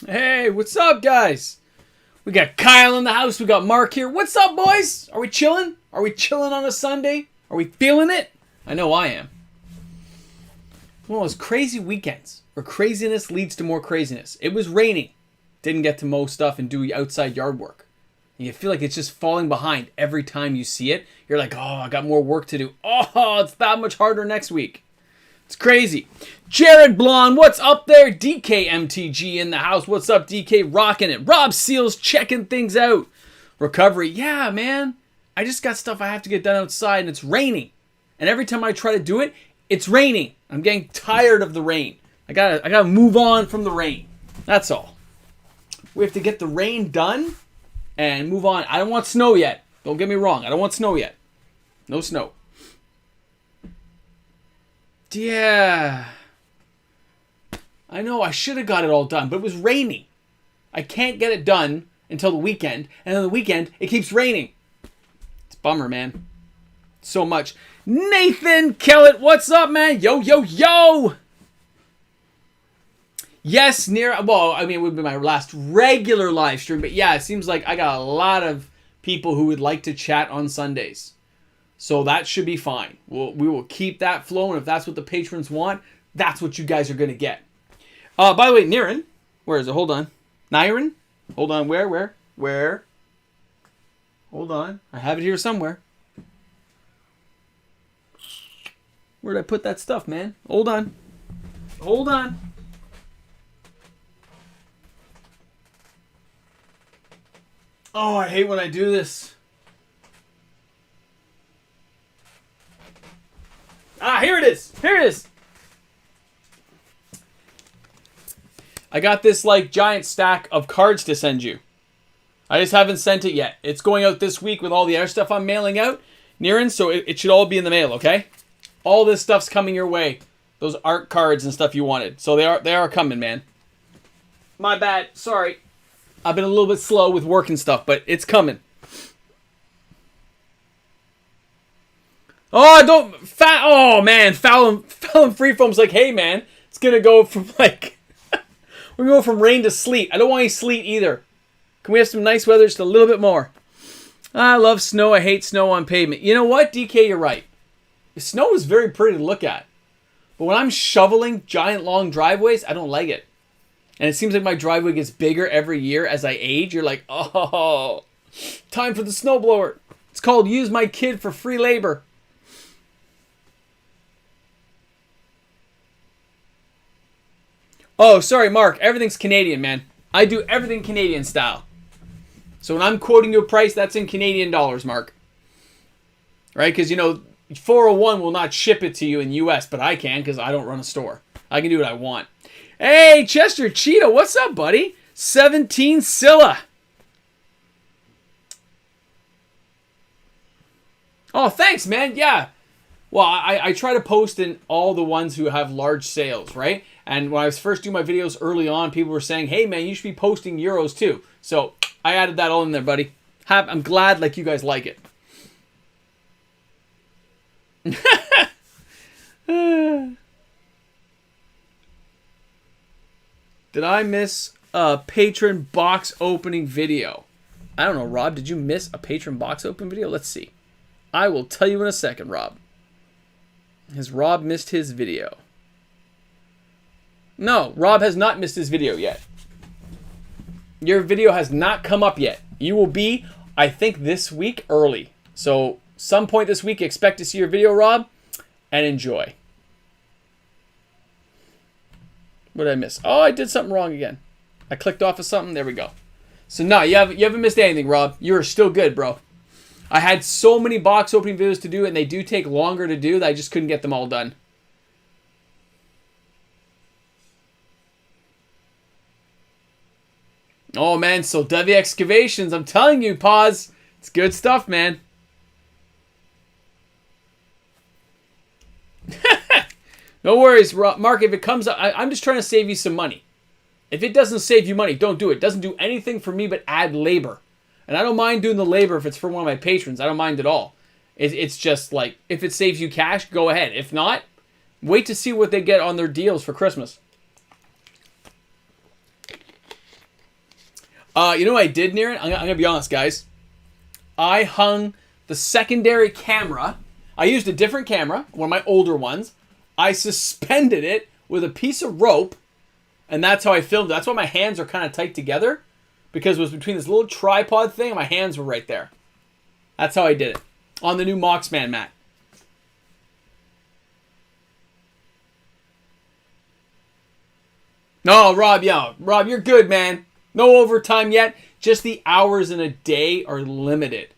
Hey, what's up, guys? We got Kyle in the house. We got Mark here. What's up, boys? Are we chilling? Are we chilling on a Sunday? Are we feeling it? I know I am. One of those crazy weekends where craziness leads to more craziness. It was raining. Didn't get to mow stuff and do outside yard work. And you feel like it's just falling behind every time you see it. You're like, oh, I got more work to do. Oh, it's that much harder next week. It's crazy. Jared Blonde, what's up there? DK MTG in the house. What's up, DK? Rocking it. Rob Seals checking things out. Recovery. Yeah, man. I just got stuff I have to get done outside and it's raining. And every time I try to do it, it's raining. I'm getting tired of the rain. I gotta move on from the rain. That's all. We have to get the rain done and move on. I don't want snow yet. Don't get me wrong. I don't want snow yet. No snow. Yeah. I know I should have got it all done, but it was raining. I can't get it done until the weekend, and on the weekend, it keeps raining. It's a bummer, man. So much. Nathan Kellett, what's up, man? Yo, yo, yo! Yes, well, I mean, it would be my last regular live stream, but yeah, it seems like I got a lot of people who would like to chat on Sundays. So that should be fine. We will keep that flowing. If that's what the patrons want, that's what you guys are going to get. By the way, Niren, where is it? Hold on. Niren? Hold on. Where? Hold on. I have it here somewhere. Where did I put that stuff, man? Hold on. Hold on. Oh, I hate when I do this. Ah, here it is. Here it is. I got this like giant stack of cards to send you. I just haven't sent it yet. It's going out this week with all the other stuff I'm mailing out, Niren, so it should all be in the mail, okay? All this stuff's coming your way. Those art cards and stuff you wanted. So they are coming, man. My bad. Sorry. I've been a little bit slow with work and stuff, but it's coming. Oh, don't... oh, man. Fallon Freefoam's like, hey, man. It's going to go from, like... we're going to go from rain to sleet. I don't want any sleet either. Can we have some nice weather just a little bit more? I love snow. I hate snow on pavement. You know what, DK? You're right. Snow is very pretty to look at. But when I'm shoveling giant long driveways, I don't like it. And it seems like my driveway gets bigger every year as I age. You're like, oh, time for the snowblower. It's called Use My Kid for Free Labor. Oh, sorry, Mark. Everything's Canadian, man. I do everything Canadian style. So when I'm quoting you a price, that's in Canadian dollars, Mark. Right? Because, you know, 401 will not ship it to you in US, but I can because I don't run a store. I can do what I want. Hey, Chester Cheetah, what's up, buddy? 17 Scylla. Oh, thanks, man. Yeah. Well, I try to post in all the ones who have large sales, right? And when I was first doing my videos early on, people were saying, hey, man, you should be posting euros too. So I added that all in there, buddy. I'm glad like you guys like it. Did I miss a patron box opening video? I don't know, Rob. Did you miss a patron box open video? Let's see. I will tell you in a second, Rob. Has Rob missed his video? No, Rob has not missed his video yet. Your video has not come up yet. You will be, I think, this week early. So, some point this week, expect to see your video, Rob, and enjoy. What did I miss? Oh, I did something wrong again. I clicked off of something. There we go. So, no, you haven't missed anything, Rob. You're still good, bro. I had so many box opening videos to do, and they do take longer to do that I just couldn't get them all done. Oh, man, so Devi Excavations. I'm telling you, pause. It's good stuff, man. No worries, Mark. If it comes up, I'm just trying to save you some money. If it doesn't save you money, don't do it. It doesn't do anything for me but add labor. And I don't mind doing the labor if it's for one of my patrons. I don't mind at all. It's just like, if it saves you cash, go ahead. If not, wait to see what they get on their deals for Christmas. You know what I did near it? I'm going to be honest, guys. I hung the secondary camera. I used a different camera, one of my older ones. I suspended it with a piece of rope, and that's how I filmed it. That's why my hands are kind of tight together, because it was between this little tripod thing and my hands were right there. That's how I did it on the new Moxman mat. No, Rob, yeah. Rob, you're good, man. No overtime yet. Just the hours in a day are limited.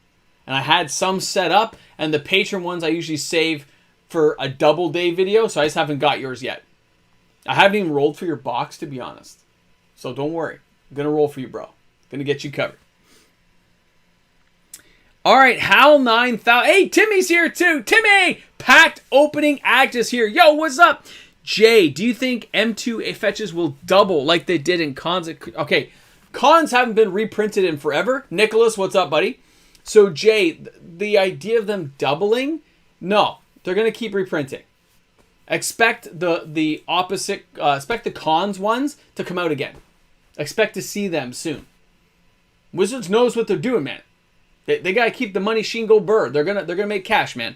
And I had some set up, and the patron ones I usually save for a double day video, so I just haven't got yours yet. I haven't even rolled for your box, to be honest. So don't worry. I'm going to roll for you, bro. Going to get you covered. All right, Hal 9000. Hey, Timmy's here too. Timmy! Packed opening act is here. Yo, what's up? Jay, do you think M2 fetches will double like they did in cons? Okay, cons haven't been reprinted in forever. Nicholas, what's up, buddy? So, Jay, the idea of them doubling, no, they're going to keep reprinting. Expect the opposite, expect the cons ones to come out again. Expect to see them soon. Wizards knows what they're doing, man. They got to keep the money sheen go bird. They're gonna make cash, man.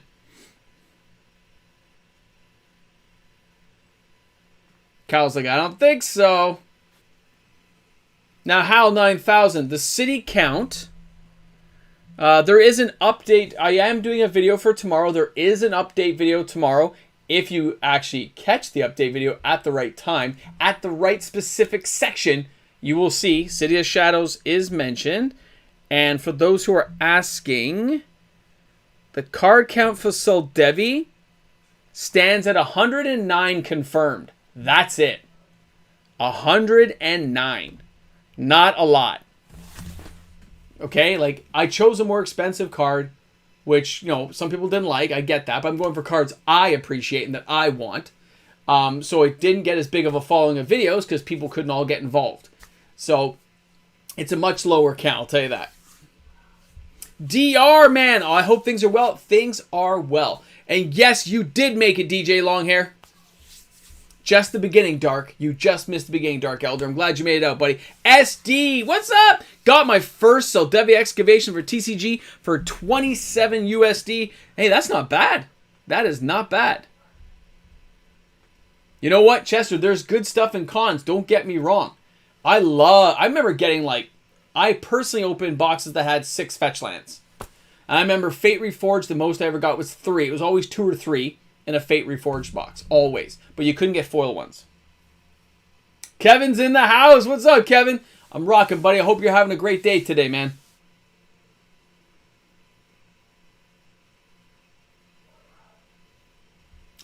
Kyle's like, I don't think so. Now, Hal 9000, the city count. There is an update. I am doing a video for tomorrow. There is an update video tomorrow. If you actually catch the update video at the right time, at the right specific section, you will see City of Shadows is mentioned. And for those who are asking, the card count for Soldevi stands at 109 confirmed. That's it. 109. Not a lot. Okay, like, I chose a more expensive card, which, you know, some people didn't like. I get that, but I'm going for cards I appreciate and that I want. So it didn't get as big of a following of videos because people couldn't all get involved. So it's a much lower count, I'll tell you that. DR, man. Oh, I hope things are well. Things are well. And yes, you did make it, DJ Longhair. Just the beginning, Dark. You just missed the beginning, Dark Elder. I'm glad you made it out, buddy. SD, what's up? Got my first Soldevi excavation for TCG for 27 USD. Hey, that's not bad. That is not bad. You know what, Chester? There's good stuff in cons. Don't get me wrong. I remember getting, like, I personally opened boxes that had 6 fetch lands. And I remember Fate Reforged, the most I ever got was 3. It was always 2 or 3 in a Fate Reforged box. Always. But you couldn't get foil ones. Kevin's in the house. What's up, Kevin? I'm rocking, buddy. I hope you're having a great day today, man.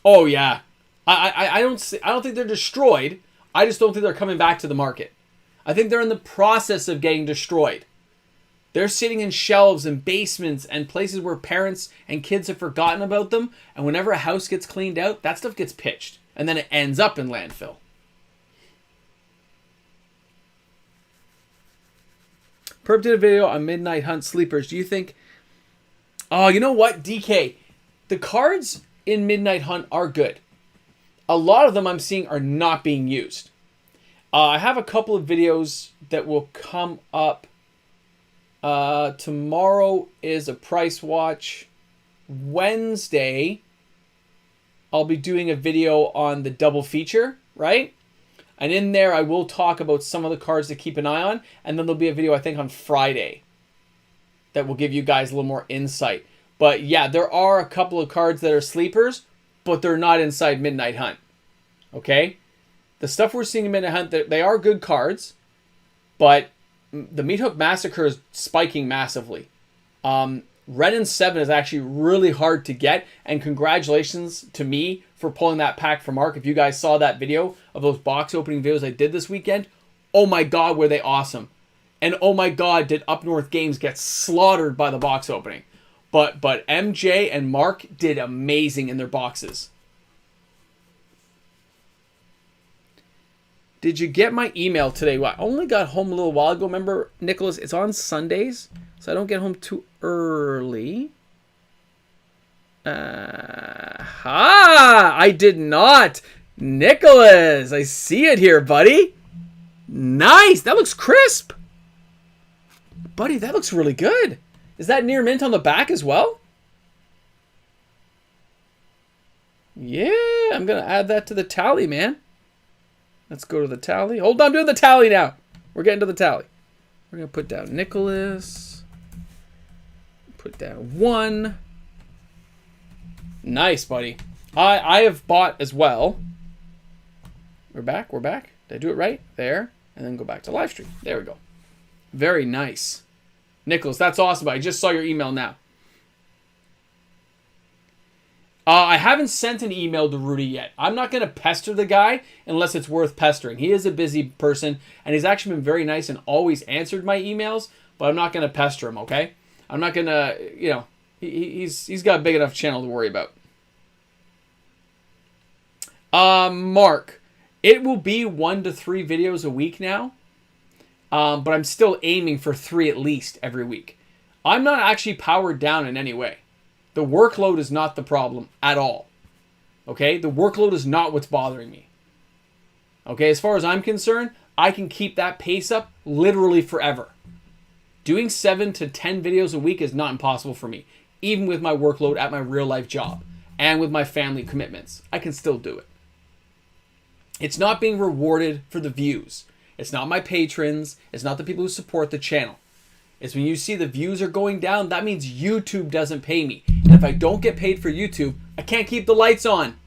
Oh, yeah. I don't think they're destroyed. I just don't think they're coming back to the market. I think they're in the process of getting destroyed. They're sitting in shelves and basements and places where parents and kids have forgotten about them. And whenever a house gets cleaned out, that stuff gets pitched. And then it ends up in landfill. Perp did a video on Midnight Hunt Sleepers. Do you think... Oh, you know what, DK? The cards in Midnight Hunt are good. A lot of them I'm seeing are not being used. I have a couple of videos that will come up. Tomorrow is a price watch. Wednesday, I'll be doing a video on the double feature, right? And in there, I will talk about some of the cards to keep an eye on. And then there'll be a video, I think, on Friday that will give you guys a little more insight. But yeah, there are a couple of cards that are sleepers, but they're not inside Midnight Hunt. Okay? The stuff we're seeing in Midnight Hunt, they are good cards, but the Meat Hook Massacre is spiking massively. Renin 7 is actually really hard to get, and congratulations to me for pulling that pack for Mark. If you guys saw that video of those box opening videos I did this weekend, oh my god, were they awesome. And oh my god, did Up North Games get slaughtered by the box opening. But MJ and Mark did amazing in their boxes. Did you get my email today? Well, I only got home a little while ago. Remember, Nicholas, it's on Sundays, so I don't get home too early. I did not. Nicholas, I see it here, buddy. Nice. That looks crisp. Buddy, that looks really good. Is that near mint on the back as well? Yeah, I'm going to add that to the tally, man. Let's go to the tally. Hold on, I'm doing the tally now. We're getting to the tally. We're going to put down Nicholas. Put down 1. Nice, buddy. I have bought as well. We're back. We're back. Did I do it right? There. And then go back to live stream. There we go. Very nice. Nicholas, that's awesome. I just saw your email now. I haven't sent an email to Rudy yet. I'm not going to pester the guy unless it's worth pestering. He is a busy person, and he's actually been very nice and always answered my emails, but I'm not going to pester him, okay? I'm not going to, you know, he's got a big enough channel to worry about. Mark, it will be 1 to 3 videos a week now, but I'm still aiming for 3 at least every week. I'm not actually powered down in any way. The workload is not the problem at all. Okay? The workload is not what's bothering me. Okay? As far as I'm concerned, I can keep that pace up literally forever. Doing 7 to 10 videos a week is not impossible for me. Even with my workload at my real life job and with my family commitments. I can still do it. It's not being rewarded for the views. It's not my patrons. It's not the people who support the channel. It's when you see the views are going down, that means YouTube doesn't pay me. And if I don't get paid for YouTube, I can't keep the lights on.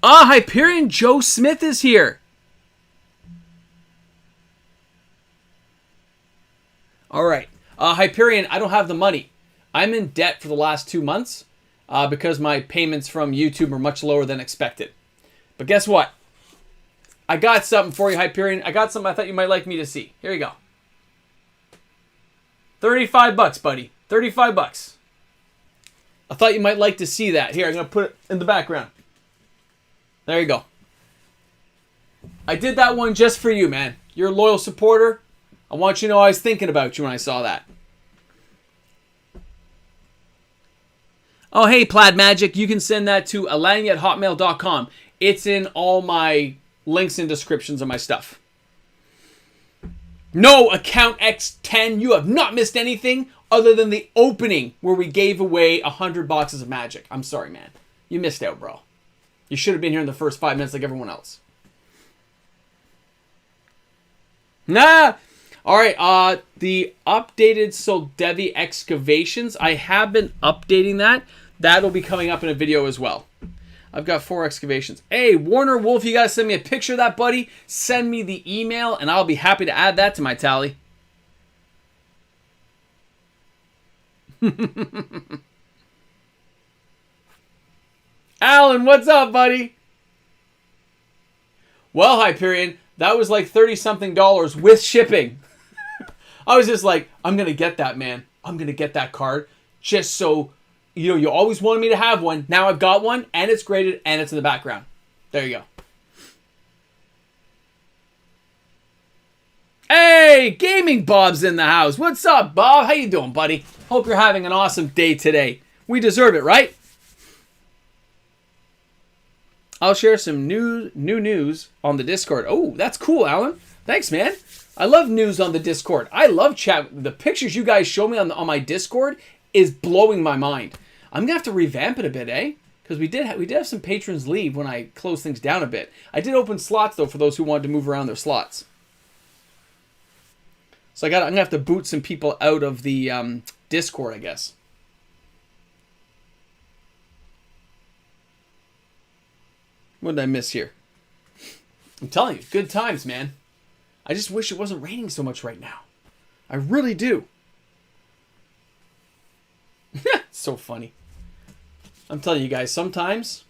Hyperion Joe Smith is here. All right. Hyperion, I don't have the money. I'm in debt for the last 2 months because my payments from YouTube are much lower than expected. But guess what? I got something for you, Hyperion. I got something I thought you might like me to see. Here you go. $35, buddy. $35. I thought you might like to see that. Here, I'm going to put it in the background. There you go. I did that one just for you, man. You're a loyal supporter. I want you to know I was thinking about you when I saw that. Oh, hey, Plaid Magic. You can send that to alani@hotmail.com. It's in all my links and descriptions of my stuff. No, Account X10, you have not missed anything other than the opening where we gave away 100 boxes of Magic. I'm sorry, man. You missed out, bro. You should have been here in the first 5 minutes like everyone else. Nah. All right, the updated Soldevi excavations. I have been updating that. That'll be coming up in a video as well. I've got 4 excavations. Hey, Warner Wolf, you got to send me a picture of that, buddy. Send me the email, and I'll be happy to add that to my tally. Alan, what's up, buddy? Well, Hyperion, that was like $30-something with shipping. I was just like, I'm going to get that, man. I'm going to get that card just so... You know, you always wanted me to have one. Now I've got one, and it's graded, and it's in the background. There you go. Hey, Gaming Bob's in the house. What's up, Bob? How you doing, buddy? Hope you're having an awesome day today. We deserve it, right? I'll share some new news on the Discord. Oh, that's cool, Alan. Thanks, man. I love news on the Discord. I love chat. The pictures you guys show me on my Discord is blowing my mind. I'm gonna have to revamp it a bit, eh? Because we did have some patrons leave when I closed things down a bit. I did open slots though for those who wanted to move around their slots. So I'm gonna have to boot some people out of the Discord, I guess. What did I miss here? I'm telling you, good times, man. I just wish it wasn't raining so much right now. I really do. So funny. I'm telling you guys, sometimes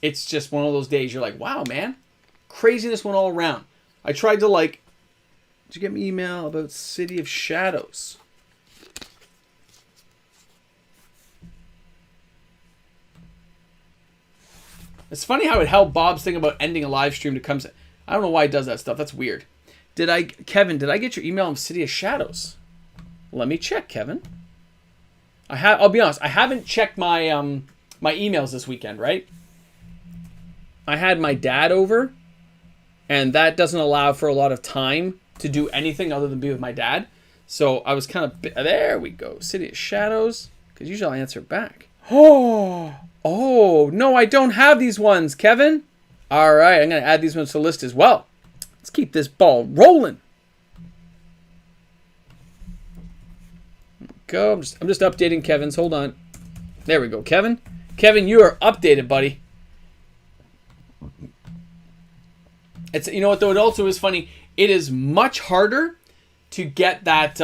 it's just one of those days you're like, wow, man. Craziness went all around. I tried to did you get me email about City of Shadows? It's funny how it held Bob's thing about ending a live stream to come. I don't know why he does that stuff. That's weird. Kevin, did I get your email on City of Shadows? Let me check, Kevin. I'll be honest, I haven't checked my my emails this weekend, right? I had my dad over, and that doesn't allow for a lot of time to do anything other than be with my dad. So I was kind of... There we go. City of Shadows. Because usually I'll answer back. Oh, no, I don't have these ones, Kevin. All right, I'm going to add these ones to the list as well. Let's keep this ball rolling. Go. I'm just updating Kevin's. Hold on. There we go, Kevin. Kevin, you are updated, buddy. It's, you know what, though? It also is funny. It is much harder to get that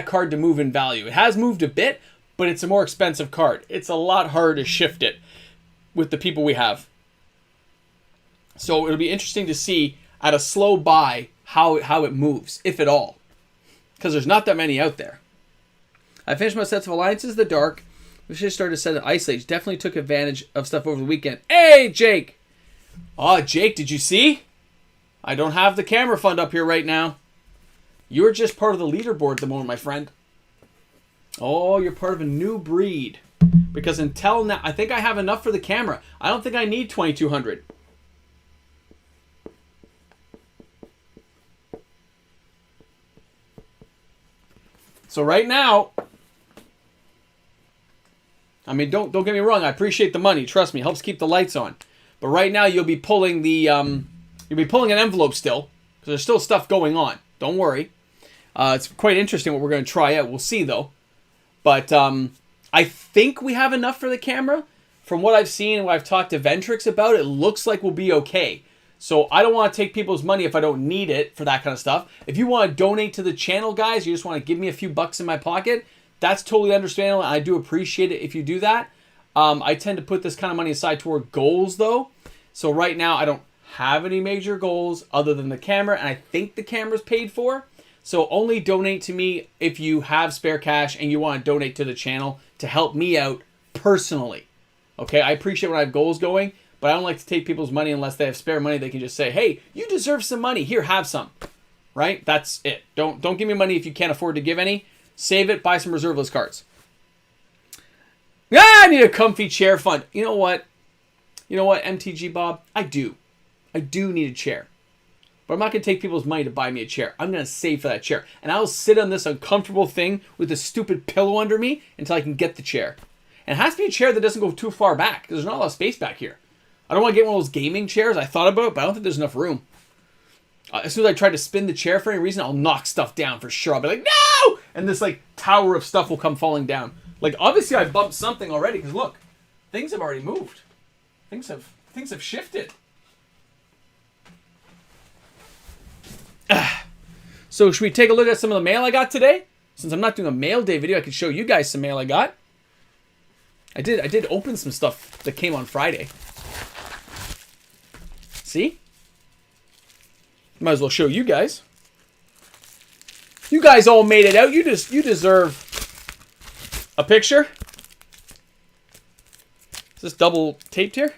card to move in value. It has moved a bit, but it's a more expensive card. It's a lot harder to shift it with the people we have. So it'll be interesting to see at a slow buy how it moves, if at all. Because there's not that many out there. I finished my sets of Alliances the Dark. We should have started a set of Ice Age. Definitely took advantage of stuff over the weekend. Hey, Jake! Oh, Jake, did you see? I don't have the camera fund up here right now. You're just part of the leaderboard at the moment, my friend. Oh, you're part of a new breed. Because until now, I think I have enough for the camera. I don't think I need 2,200. So right now, I mean, don't get me wrong. I appreciate the money. Trust me, it helps keep the lights on. But right now, you'll be pulling the an envelope still, because there's still stuff going on. Don't worry. It's quite interesting what we're going to try out. We'll see though. But I think we have enough for the camera. From what I've seen and what I've talked to Ventrix about, it looks like we'll be okay. So I don't want to take people's money if I don't need it for that kind of stuff. If you want to donate to the channel, guys, you just want to give me a few bucks in my pocket, that's totally understandable. I do appreciate it if you do that. I tend to put this kind of money aside toward goals, though. So right now, I don't have any major goals other than the camera, and I think the camera's paid for. So only donate to me if you have spare cash and you want to donate to the channel to help me out personally. Okay, I appreciate when I have goals going, but I don't like to take people's money unless they have spare money. They can just say, hey, you deserve some money. Here, have some. Right? That's it. Don't give me money if you can't afford to give any. Save it. Buy some reserve list cards. I need a comfy chair fund. You know what? MTG Bob? I do need a chair. But I'm not going to take people's money to buy me a chair. I'm going to save for that chair. And I'll sit on this uncomfortable thing with a stupid pillow under me until I can get the chair. And it has to be a chair that doesn't go too far back, because there's not a lot of space back here. I don't want to get one of those gaming chairs. I thought about it, but I don't think there's enough room. As soon as I try to spin the chair for any reason, I'll knock stuff down for sure. I'll be like, no! And this like tower of stuff will come falling down. Like, obviously I bumped something already, because look, things have already moved. Things have shifted. So should we take a look at some of the mail I got today? Since I'm not doing a mail day video, I can show you guys some mail I got. I did open some stuff that came on Friday. See? Might as well show you guys. You guys all made it out. You deserve a picture. Is this double taped here?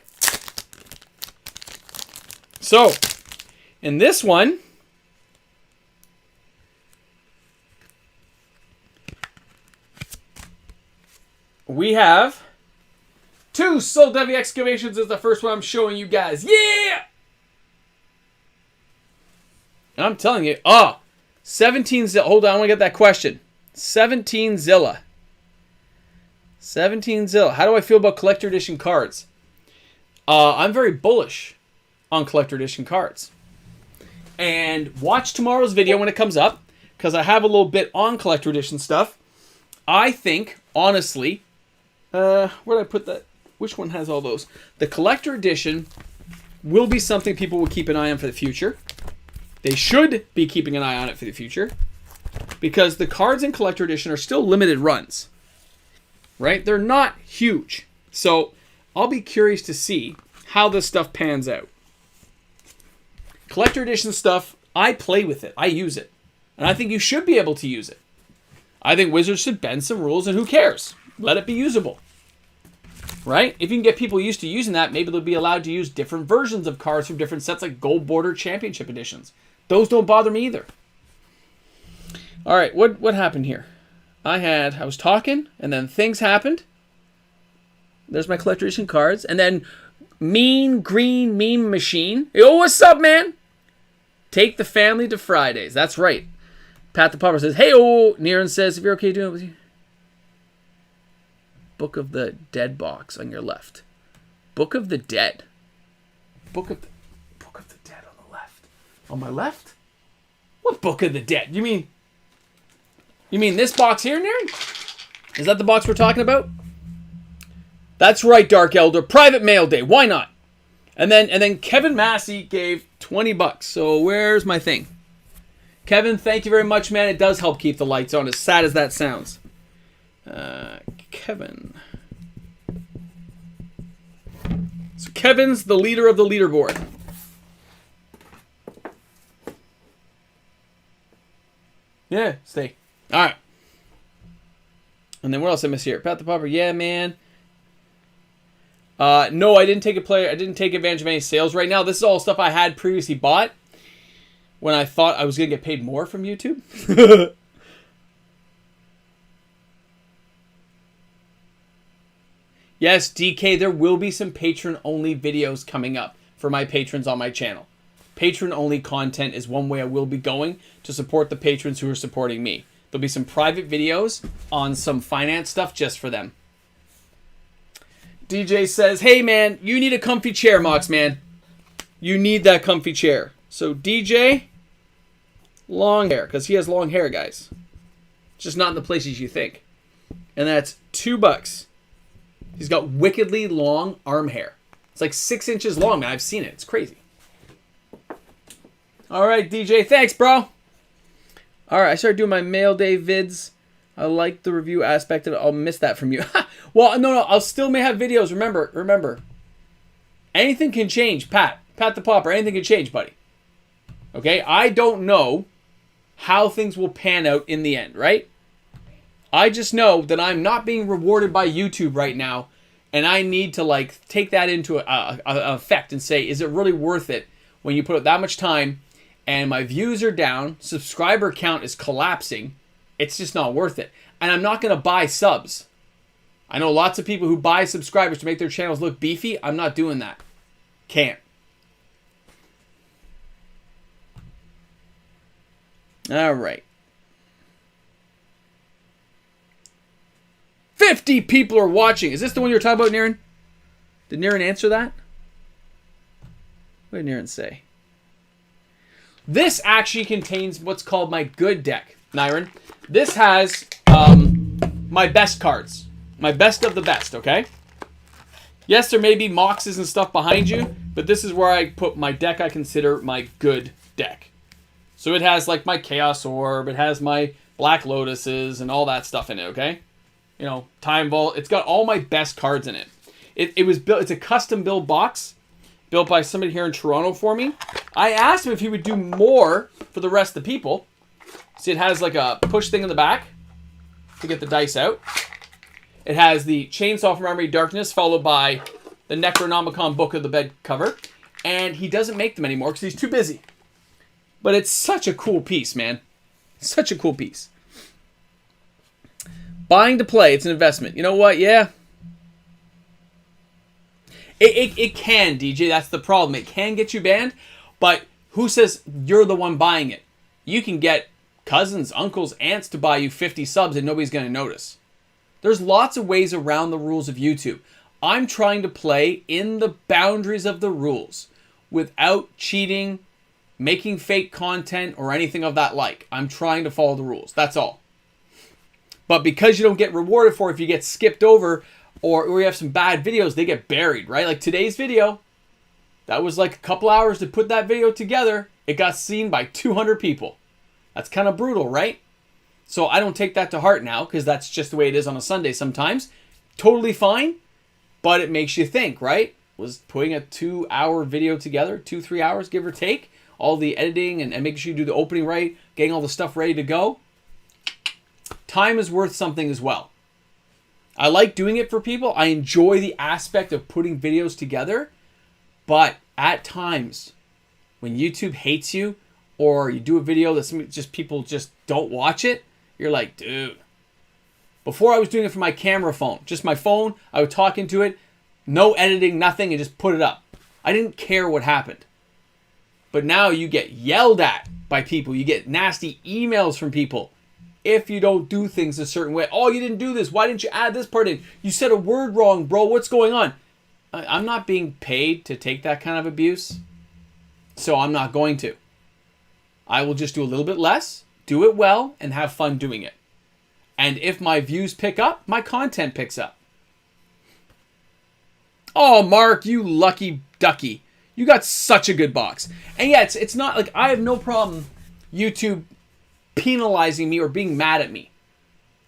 So, in this one, we have two Soul Devi excavations. Is the first one I'm showing you guys. Yeah! And I'm telling you, 17 Zilla. Hold on, I want to get that question. 17 Zilla. 17 Zilla. How do I feel about collector edition cards? I'm very bullish on collector edition cards. And watch tomorrow's video when it comes up, because I have a little bit on collector edition stuff. I think, honestly, where did I put that? Which one has all those? The collector edition will be something people will keep an eye on for the future. They should be keeping an eye on it for the future, because the cards in collector edition are still limited runs, right? They're not huge. So I'll be curious to see how this stuff pans out. Collector edition stuff, I play with it. I use it. And I think you should be able to use it. I think Wizards should bend some rules, and who cares? Let it be usable. Right? If you can get people used to using that, maybe they'll be allowed to use different versions of cards from different sets, like Gold Border Championship editions. Those don't bother me either. All right, what happened here? I was talking, and then things happened. There's my collector edition cards, and then Mean Green Meme Machine. Yo, what's up, man? Take the family to Fridays. That's right. Pat the Popper says, hey, oh. Niran says, if you're okay doing it with you. Book of the Dead box on your left. Book of the Dead. Book of the Dead on the left. On my left? What Book of the Dead? You mean this box here, Niran? Is that the box we're talking about? That's right, Dark Elder. Private mail day. Why not? And then Kevin Massey gave $20. So where's my thing? Kevin, thank you very much, man. It does help keep the lights on, as sad as that sounds. Kevin. So Kevin's the leader of the leaderboard. Yeah, stay. All right. And then what else I miss here? Pat the Popper. Yeah, man. No, I didn't take advantage of any sales right now. This is all stuff I had previously bought when I thought I was going to get paid more from YouTube. Yes, DK, there will be some patron-only videos coming up for my patrons on my channel. Patron-only content is one way I will be going to support the patrons who are supporting me. There'll be some private videos on some finance stuff just for them. DJ says, hey, man, you need a comfy chair, Mox, man. You need that comfy chair. So, DJ, long hair, because he has long hair, guys. Just not in the places you think. And that's $2. He's got wickedly long arm hair. It's like 6 inches long, man. I've seen it. It's crazy. All right, DJ. Thanks, bro. All right, I started doing my mail day vids. I like the review aspect of it. I'll miss that from you. Well, no. I'll still may have videos. Remember. Anything can change, Pat. Pat the Popper. Anything can change, buddy. Okay? I don't know how things will pan out in the end, right? I just know that I'm not being rewarded by YouTube right now, and I need to like take that into effect and say, is it really worth it when you put up that much time and my views are down, subscriber count is collapsing? It's just not worth it. And I'm not going to buy subs. I know lots of people who buy subscribers to make their channels look beefy. I'm not doing that. Can't. All right. 50 people are watching. Is this the one you were talking about, Niran? Did Niran answer that? What did Niran say? This actually contains what's called my good deck, Niran. This has my best cards. My best of the best, okay? Yes, there may be Moxes and stuff behind you, but this is where I put my deck I consider my good deck. So it has like my Chaos Orb, it has my Black Lotuses and all that stuff in it, okay? You know, Time Vault. It's got all my best cards in it. It was built, it's a custom build box built by somebody here in Toronto for me. I asked him if he would do more for the rest of the people. See, it has like a push thing in the back to get the dice out. It has the Chainsaw from Armory Darkness, followed by the Necronomicon Book of the Bed cover. And he doesn't make them anymore because he's too busy. But it's such a cool piece, man. Such a cool piece. Buying to play, it's an investment. You know what? Yeah. It can, DJ. That's the problem. It can get you banned. But who says you're the one buying it? You can get cousins, uncles, aunts to buy you 50 subs and nobody's going to notice. There's lots of ways around the rules of YouTube. I'm trying to play in the boundaries of the rules without cheating, making fake content, or anything of that like. I'm trying to follow the rules. That's all. But because you don't get rewarded for it, if you get skipped over or you have some bad videos, they get buried, right? Like today's video, that was like a couple hours to put that video together. It got seen by 200 people. That's kind of brutal, right? So I don't take that to heart now because that's just the way it is on a Sunday sometimes. Totally fine, but it makes you think, right? Was putting a 2-hour video together, 2-3 hours, give or take, all the editing and making sure you do the opening right, getting all the stuff ready to go. Time is worth something as well. I like doing it for people. I enjoy the aspect of putting videos together. But at times, when YouTube hates you, or you do a video that just people just don't watch it, you're like, dude. Before I was doing it from my camera phone. Just my phone. I would talk into it. No editing, nothing, and just put it up. I didn't care what happened. But now you get yelled at by people. You get nasty emails from people if you don't do things a certain way. Oh, you didn't do this. Why didn't you add this part in? You said a word wrong, bro. What's going on? I'm not being paid to take that kind of abuse, so I'm not going to. I will just do a little bit less, do it well, and have fun doing it. And if my views pick up, my content picks up. Oh, Mark, you lucky ducky. You got such a good box. And yeah, it's not like I have no problem YouTube penalizing me or being mad at me.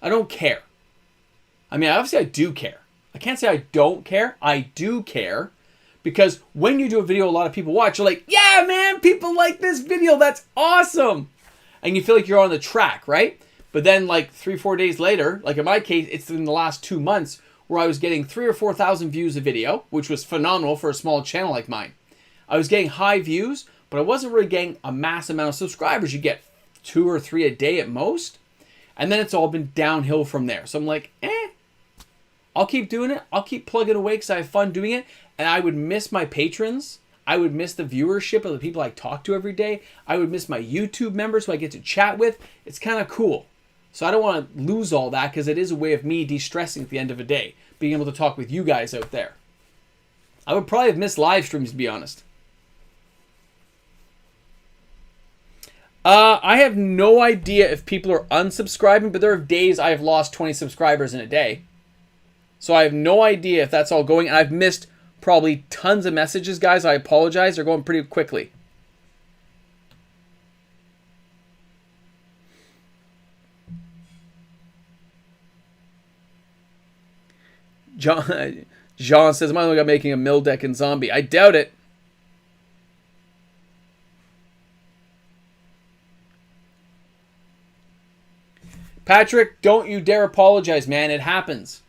I don't care. I mean, obviously I do care. I can't say I don't care. I do care. Because when you do a video a lot of people watch, you're like, yeah, man, people like this video. That's awesome. And you feel like you're on the track, right? But then like 3-4 days later, like in my case, it's in the last 2 months where I was getting 3,000 or 4,000 views a video, which was phenomenal for a small channel like mine. I was getting high views, but I wasn't really getting a mass amount of subscribers. You get 2 or 3 a day at most. And then it's all been downhill from there. So I'm like, I'll keep doing it. I'll keep plugging away because I have fun doing it. And I would miss my patrons. I would miss the viewership of the people I talk to every day. I would miss my YouTube members who I get to chat with. It's kind of cool. So I don't want to lose all that because it is a way of me de-stressing at the end of a day. Being able to talk with you guys out there. I would probably have missed live streams, to be honest. I have no idea if people are unsubscribing, but there are days I have lost 20 subscribers in a day. So I have no idea if that's all going. And I've missed probably tons of messages, guys. I apologize. They're going pretty quickly. John says, am I only making a mill deck and zombie? I doubt it. Patrick, don't you dare apologize, man. It happens.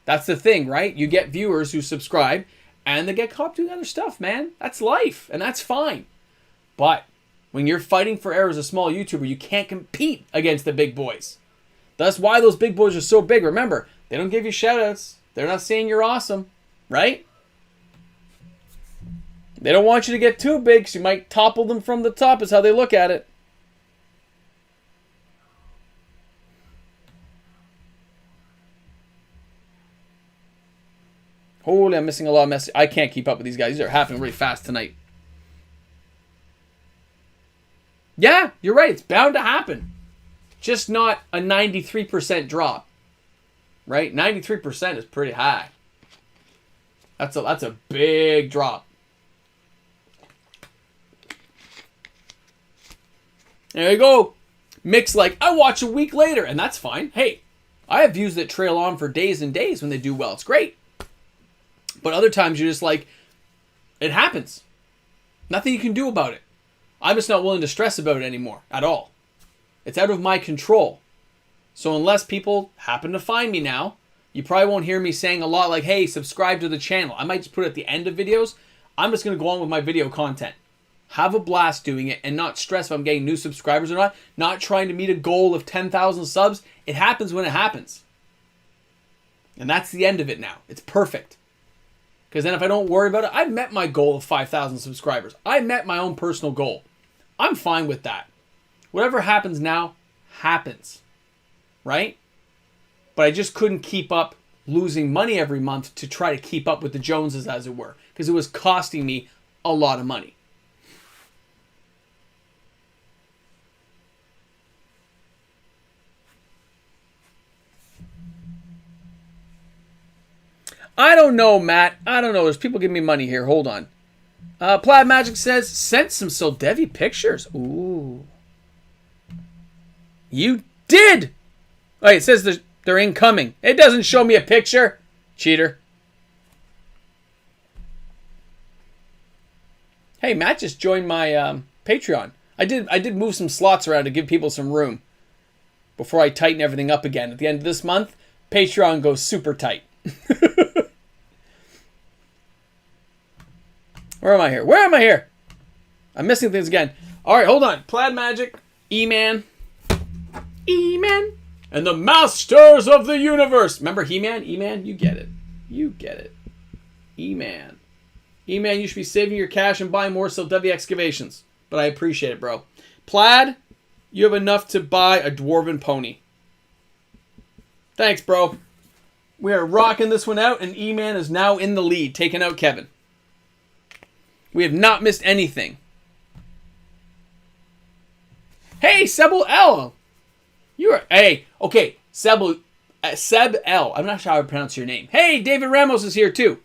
That's the thing, right? You get viewers who subscribe and they get caught doing other stuff, man. That's life, and that's fine. But when you're fighting for air as a small YouTuber, you can't compete against the big boys. That's why those big boys are so big. Remember, they don't give you shout-outs. They're not saying you're awesome, right? They don't want you to get too big, so you might topple them from the top is how they look at it. Holy, I'm missing a lot of messages. I can't keep up with these guys. These are happening really fast tonight. Yeah, you're right. It's bound to happen. Just not a 93% drop. Right? 93% is pretty high. That's a big drop. There you go. Mix like, I watch a week later, and that's fine. Hey, I have views that trail on for days and days when they do well. It's great. But other times you're just like, it happens. Nothing you can do about it. I'm just not willing to stress about it anymore at all. It's out of my control. So unless people happen to find me now, you probably won't hear me saying a lot like, hey, subscribe to the channel. I might just put it at the end of videos. I'm just going to go on with my video content. Have a blast doing it and not stress if I'm getting new subscribers or not. Not trying to meet a goal of 10,000 subs. It happens when it happens. And that's the end of it now. It's perfect. Because then if I don't worry about it, I've met my goal of 5,000 subscribers. I met my own personal goal. I'm fine with that. Whatever happens now, happens. Right? But I just couldn't keep up losing money every month to try to keep up with the Joneses, as it were. Because it was costing me a lot of money. I don't know, Matt. I don't know. There's people giving me money here. Hold on. Plaid Magic says, sent some Soldevi pictures. Ooh. You did! Oh, it says they're incoming. It doesn't show me a picture. Cheater. Hey, Matt just joined my Patreon. I did move some slots around to give people some room before I tighten everything up again. At the end of this month, Patreon goes super tight. Where am I here? Where am I here? I'm missing things again. All right, hold on. Plaid Magic, E-Man, and the Masters of the Universe. Remember He-Man? E-Man, you get it. You get it. E-Man. E-Man, you should be saving your cash and buying more Soldevi excavations. but I appreciate it, bro. Plaid, you have enough to buy a dwarven pony. Thanks, bro. We are rocking this one out, and E-Man is now in the lead, taking out Kevin. We have not missed anything. Hey, Sebel L. You are... Hey, okay, Sebel... Seb L. I'm not sure how to pronounce your name. Hey, David Ramos is here, too.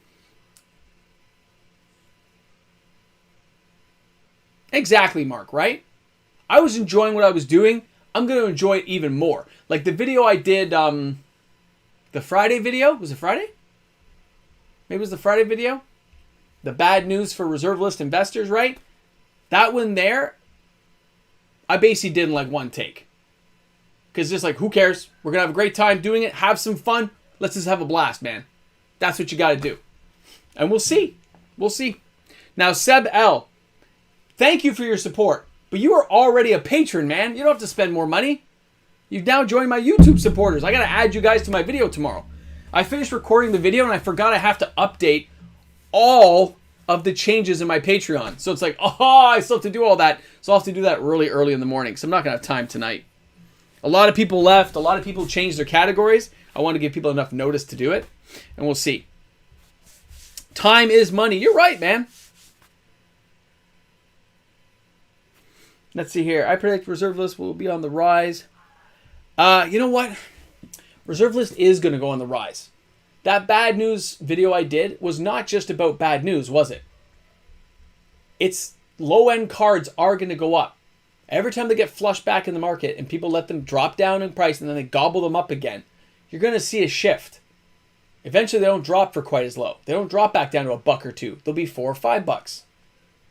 Exactly, Mark, right? I was enjoying what I was doing. I'm going to enjoy it even more. Like the video I did, the Friday video. Was it Friday? Maybe it was the Friday video. The bad news for reserve list investors, right? That one there, I basically did in like one take. Because just like, who cares? We're going to have a great time doing it. Have some fun. Let's just have a blast, man. That's what you got to do. And we'll see. We'll see. Now, Seb L. Thank you for your support. But you are already a patron, man. You don't have to spend more money. You've now joined my YouTube supporters. I got to add you guys to my video tomorrow. I finished recording the video and I forgot I have to update all of the changes in my Patreon. So it's like, oh, I still have to do all that. So I'll have to do that really early in the morning. So I'm not going to have time tonight. A lot of people left. A lot of people changed their categories. I want to give people enough notice to do it. And we'll see. Time is money. You're right, man. Let's see here. I predict reserve list will be on the rise. You know what? Reserve list is going to go on the rise. That bad news video I did was not just about bad news, was it? It's low-end cards are going to go up. Every time they get flushed back in the market and people let them drop down in price and then they gobble them up again, you're going to see a shift. Eventually, they don't drop for quite as low. They don't drop back down to a buck or two. They'll be $4 or $5.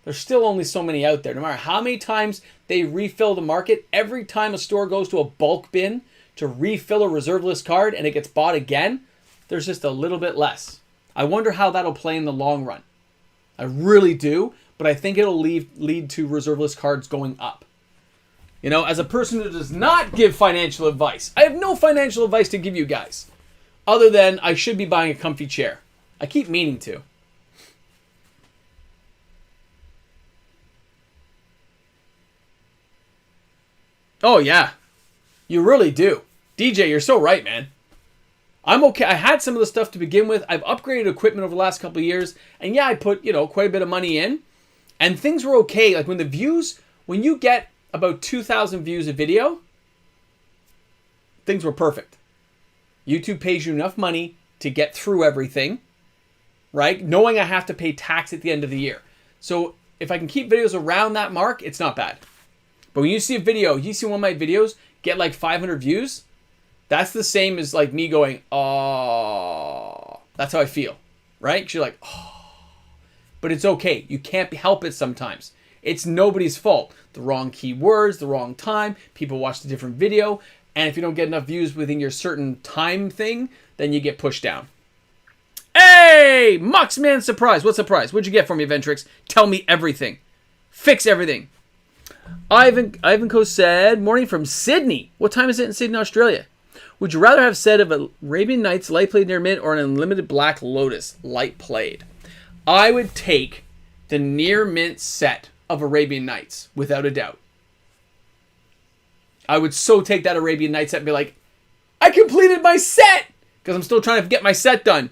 There's still only so many out there. No matter how many times they refill the market, every time a store goes to a bulk bin to refill a reserve list card and it gets bought again, there's just a little bit less. I wonder how that'll play in the long run. I really do, but I think it'll lead to reserve list cards going up. You know, as a person who does not give financial advice, I have no financial advice to give you guys, other than I should be buying a comfy chair. I keep meaning to. Oh, yeah. You really do. DJ, you're so right, man. I'm okay. I had some of the stuff to begin with. I've upgraded equipment over the last couple of years. And yeah, I put, quite a bit of money in. And things were okay. Like when you get about 2,000 views a video, things were perfect. YouTube pays you enough money to get through everything, right? Knowing I have to pay tax at the end of the year. So if I can keep videos around that mark, it's not bad. But when you see a video, you see one of my videos get like 500 views, that's the same as like me going, oh, that's how I feel, right? Because you're like, oh, but it's okay. You can't help it sometimes. It's nobody's fault. The wrong keywords, the wrong time, people watch a different video, and if you don't get enough views within your certain time thing, then you get pushed down. Hey, Moxman surprise. What surprise? What'd you get for me, Ventrix? Tell me everything. Fix everything. Ivan Co said, morning from Sydney. What time is it in Sydney, Australia? Would you rather have set of Arabian Nights light played near mint or an unlimited Black Lotus light played? I would take the near mint set of Arabian Nights, without a doubt. I would so take that Arabian Nights set and be like, I completed my set! Because I'm still trying to get my set done.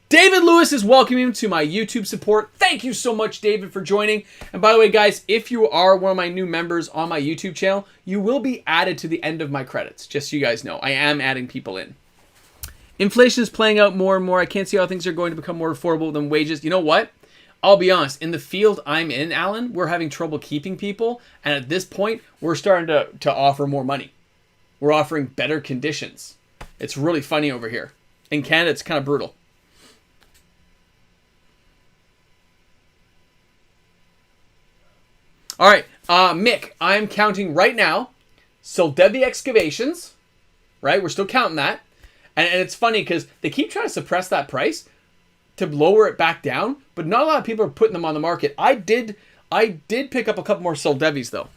David Lewis is welcoming to my YouTube support. Thank you so much, David, for joining. And by the way, guys, if you are one of my new members on my YouTube channel, you will be added to the end of my credits. Just so you guys know, I am adding people in. Inflation is playing out more and more. I can't see how things are going to become more affordable than wages. You know what? I'll be honest. In the field I'm in, Alan, we're having trouble keeping people. And at this point, we're starting to offer more money. We're offering better conditions. It's really funny over here. In Canada, it's kind of brutal. All right, Mick, I'm counting right now. Soldevi Excavations, right? We're still counting that. And it's funny because they keep trying to suppress that price to lower it back down, but not a lot of people are putting them on the market. I did pick up a couple more Soldevis, though.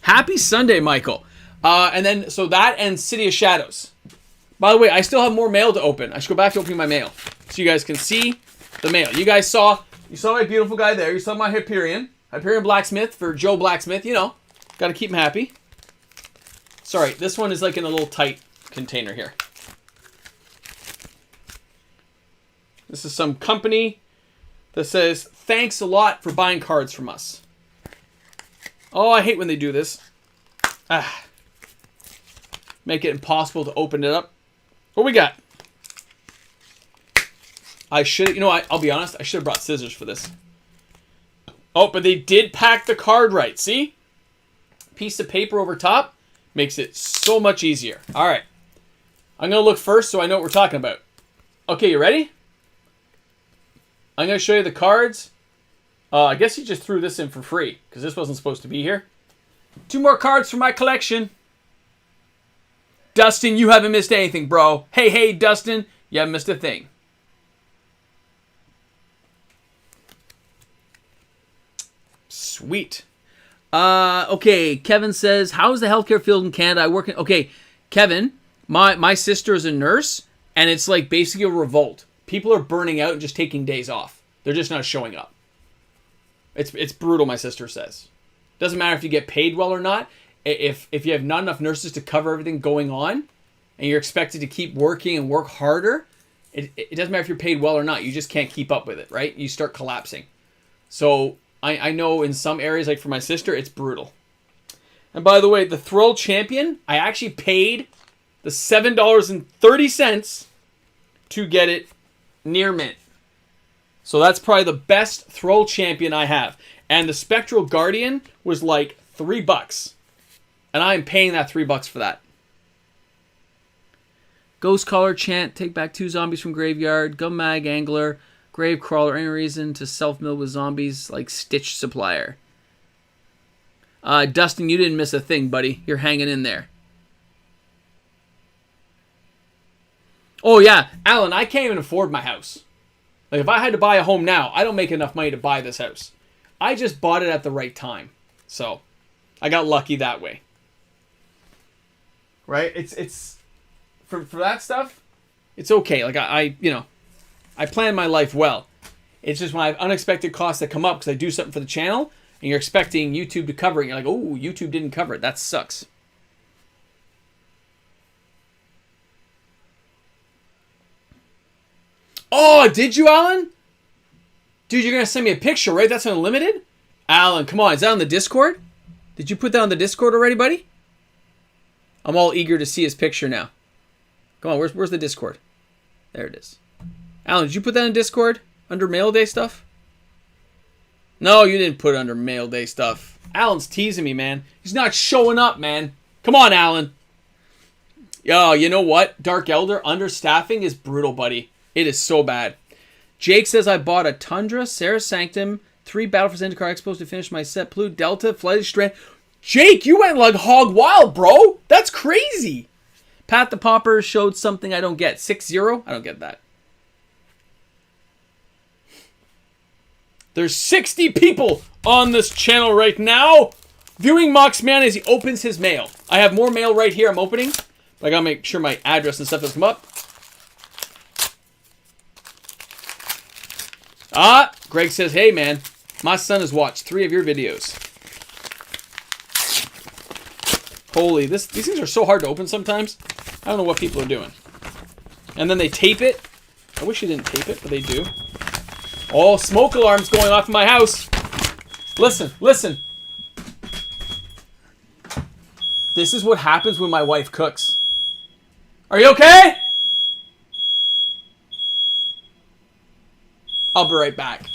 Happy Sunday, Michael. And then, so that and City of Shadows. By the way, I still have more mail to open. I should go back to opening my mail so you guys can see the mail. You guys saw You saw my beautiful guy there. You saw my Hyperion. Hyperion Blacksmith for Joe Blacksmith. You know, got to keep him happy. Sorry, this one is like in a little tight container here. This is some company that says, thanks a lot for buying cards from us. Oh, I hate when they do this. Make it impossible to open it up. What we got? I should, you know, I'll be honest, I should have brought scissors for this. Oh, but they did pack the card right. See? Piece of paper over top makes it so much easier. All right. I'm going to look first so I know what we're talking about. Okay, you ready? I'm going to show you the cards. I guess you just threw this in for free because this wasn't supposed to be here. 2 more cards for my collection. Dustin, you haven't missed anything, bro. Hey, Dustin, you haven't missed a thing. Sweet. Okay, Kevin says, how's the healthcare field in Canada? I work in... Okay, Kevin, my sister is a nurse, and it's like basically a revolt. People are burning out and just taking days off. They're just not showing up. It's brutal, my sister says. Doesn't matter if you get paid well or not. If you have not enough nurses to cover everything going on, and you're expected to keep working and work harder, it doesn't matter if you're paid well or not. You just can't keep up with it, right? You start collapsing. So I know in some areas, like for my sister, it's brutal. And by the way, the Thrill Champion, I actually paid the $7.30 to get it near mint. So that's probably the best Thrill Champion I have. And the Spectral Guardian was like $3. And I'm paying that $3 for that. Ghost Caller Chant, take back 2 zombies from Graveyard. Gummag Angler, Grave Crawler, any reason to self-mill with zombies like Stitch Supplier. Dustin, you didn't miss a thing, buddy. You're hanging in there. Oh, yeah. Alan, I can't even afford my house. Like, if I had to buy a home now, I don't make enough money to buy this house. I just bought it at the right time. So, I got lucky that way. Right? It's for that stuff, it's okay. Like, I plan my life well. It's just when I have unexpected costs that come up because I do something for the channel, and you're expecting YouTube to cover it, and you're like, oh, YouTube didn't cover it. That sucks. Oh, did you, Alan? Dude, you're going to send me a picture, right? That's unlimited? Alan, come on. Is that on the Discord? Did you put that on the Discord already, buddy? I'm all eager to see his picture now. Come on, where's the Discord? There it is. Alan, did you put that in Discord? Under Mail Day stuff? No, you didn't put it under Mail Day stuff. Alan's teasing me, man. He's not showing up, man. Come on, Alan. Yo, you know what? Dark Elder, understaffing is brutal, buddy. It is so bad. Jake says, I bought a Tundra, Sarah Sanctum, 3 Battle for Zendikar Expos to finish my set. Blue Delta, Flight of Strand. Jake, you went like hog wild, bro. That's crazy. Pat the Popper showed something I don't get. 6-0? I don't get that. There's 60 people on this channel right now viewing Mox Man as he opens his mail. I have more mail right here I'm opening. But I gotta make sure my address and stuff doesn't come up. Greg says, hey man, my son has watched 3 of your videos. Holy, these things are so hard to open sometimes. I don't know what people are doing. And then they tape it. I wish you didn't tape it, but they do. Oh, smoke alarm's going off in my house. Listen, listen. This is what happens when my wife cooks. Are you okay? I'll be right back.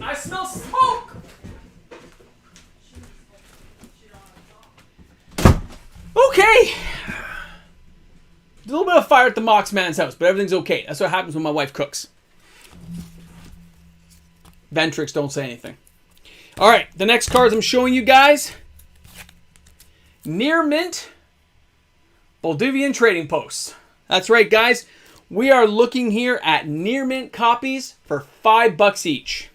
I smell smoke! Okay. A little bit of fire at the Mox Man's house, but everything's okay. That's what happens when my wife cooks. Ventrix, don't say anything. Alright, the next cards I'm showing you guys. Near Mint Boldivian Trading Posts. That's right, guys. We are looking here at Near Mint copies for $5 each.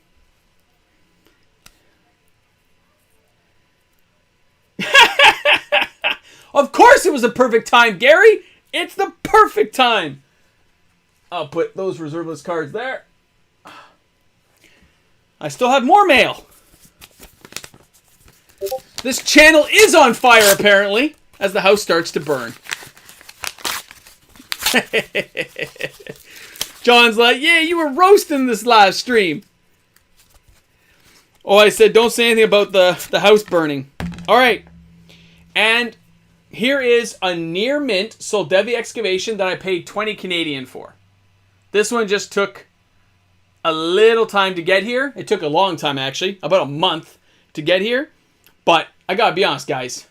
Of course it was a perfect time, Gary. It's the perfect time. I'll put those reserve list cards there. I still have more mail. This channel is on fire, apparently, as the house starts to burn. John's like, yeah, you were roasting this live stream. Oh, I said, don't say anything about the house burning. All right. And here is a near mint Soldevi excavation that I paid 20 Canadian for. This one just took a little time to get here. It took a long time, actually. About a month to get here. But I gotta be honest, guys.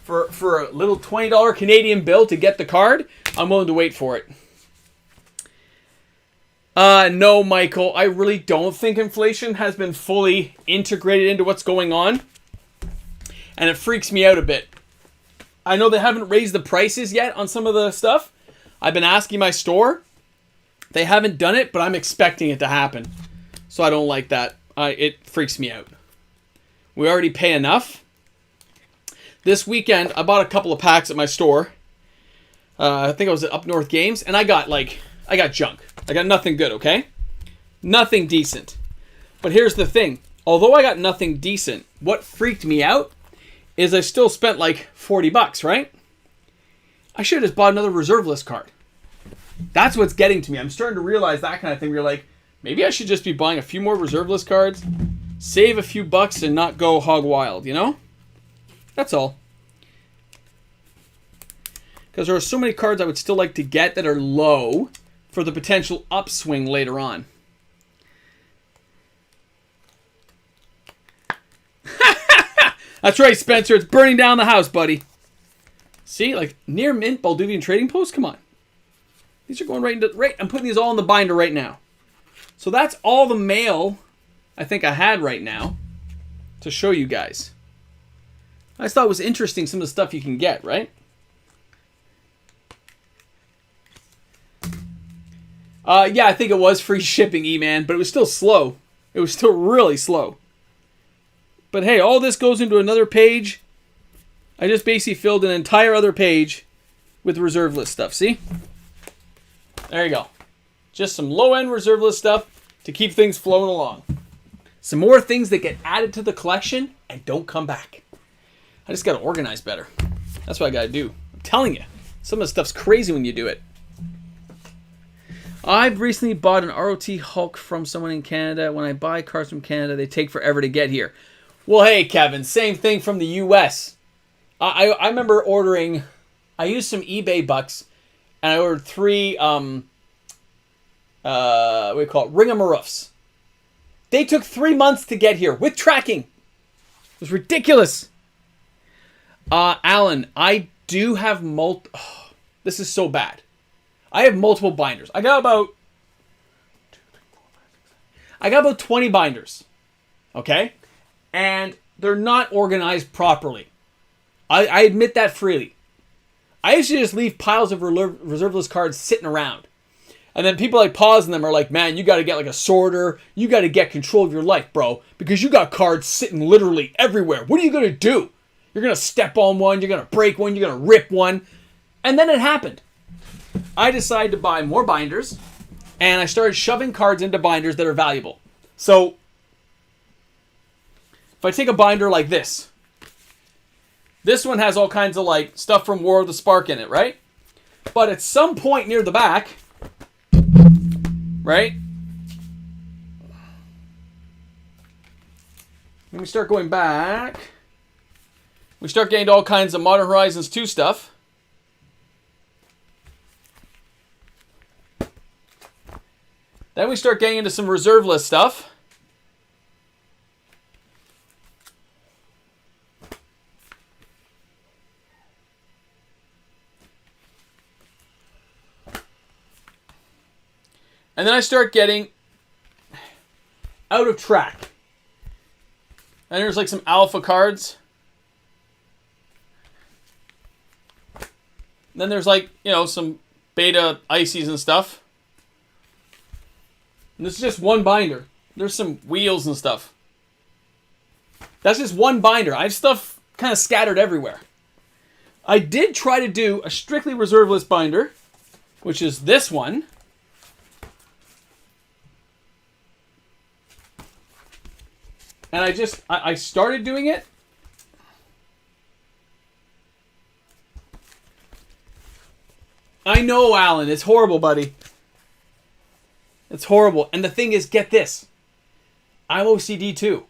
For a little $20 Canadian bill to get the card, I'm willing to wait for it. No, Michael. I really don't think inflation has been fully integrated into what's going on. And it freaks me out a bit. I know they haven't raised the prices yet on some of the stuff. I've been asking my store. They haven't done it, but I'm expecting it to happen. So I don't like that. It freaks me out. We already pay enough. This weekend, I bought a couple of packs at my store. I think I was at Up North Games, and I got junk. I got nothing good, okay? Nothing decent. But here's the thing. Although I got nothing decent, what freaked me out is I still spent like $40, right? I should have just bought another reserve list card. That's what's getting to me. I'm starting to realize that kind of thing where you're like, maybe I should just be buying a few more reserve list cards, save a few bucks, and not go hog wild, you know? That's all. Because there are so many cards I would still like to get that are low for the potential upswing later on. That's right, Spencer. It's burning down the house, buddy. See, like near mint Balduvian trading post. Come on, these are going right into I'm putting these all in the binder right now. So that's all the mail I think I had right now to show you guys. I just thought it was interesting some of the stuff you can get, right? Yeah, I think it was free shipping, E-Man, but it was still slow. It was still really slow. But hey, all this goes into another page. I just basically filled an entire other page with reserve list stuff, see? There you go. Just some low-end reserve list stuff to keep things flowing along. Some more things that get added to the collection and don't come back. I just got to organize better. That's what I got to do. I'm telling you, some of the stuff's crazy when you do it. I've recently bought an ROT Hulk from someone in Canada. When I buy cards from Canada, they take forever to get here. Well, hey, Kevin, same thing from the U.S. I remember ordering, I used some eBay bucks, and I ordered 3, what do you call it, Ring-a-Maroofs. They took 3 months to get here with tracking. It was ridiculous. Alan, I do have this is so bad. I have multiple binders. I got about 20 binders. Okay? And they're not organized properly. I admit that freely. I used to just leave piles of reserve list cards sitting around. And then people like pausing them are like, man, you got to get like a sorter. You got to get control of your life, bro. Because you got cards sitting literally everywhere. What are you going to do? You're going to step on one. You're going to break one. You're going to rip one. And then it happened. I decided to buy more binders. And I started shoving cards into binders that are valuable. So if I take a binder like this. This one has all kinds of like stuff from War of the Spark in it, right? But at some point near the back, right? When we start going back, we start getting to all kinds of Modern Horizons 2 stuff. Then we start getting into some reserve list stuff. And then I start getting out of track. And there's like some alpha cards. And then there's like, you know, some beta ices and stuff. And this is just one binder. There's some wheels and stuff. That's just one binder. I have stuff kind of scattered everywhere. I did try to do a strictly reserve list binder, which is this one. And I started doing it. I know, Alan. It's horrible, buddy. It's horrible. And the thing is, get this. I'm OCD too.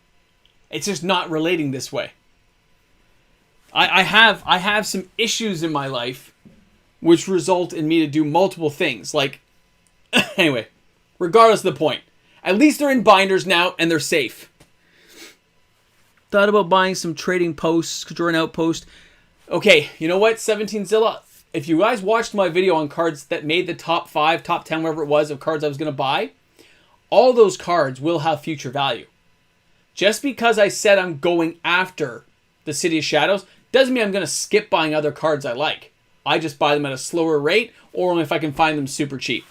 It's just not relating this way. I have some issues in my life which result in me to do multiple things. Like, anyway, regardless of the point. At least they're in binders now and they're safe. Thought about buying some trading posts, drawing outpost. Okay, you know what, 17zilla? If you guys watched my video on cards that made the top 5, top 10, whatever it was, of cards I was going to buy, all those cards will have future value. Just because I said I'm going after the City of Shadows doesn't mean I'm going to skip buying other cards I like. I just buy them at a slower rate or only if I can find them super cheap.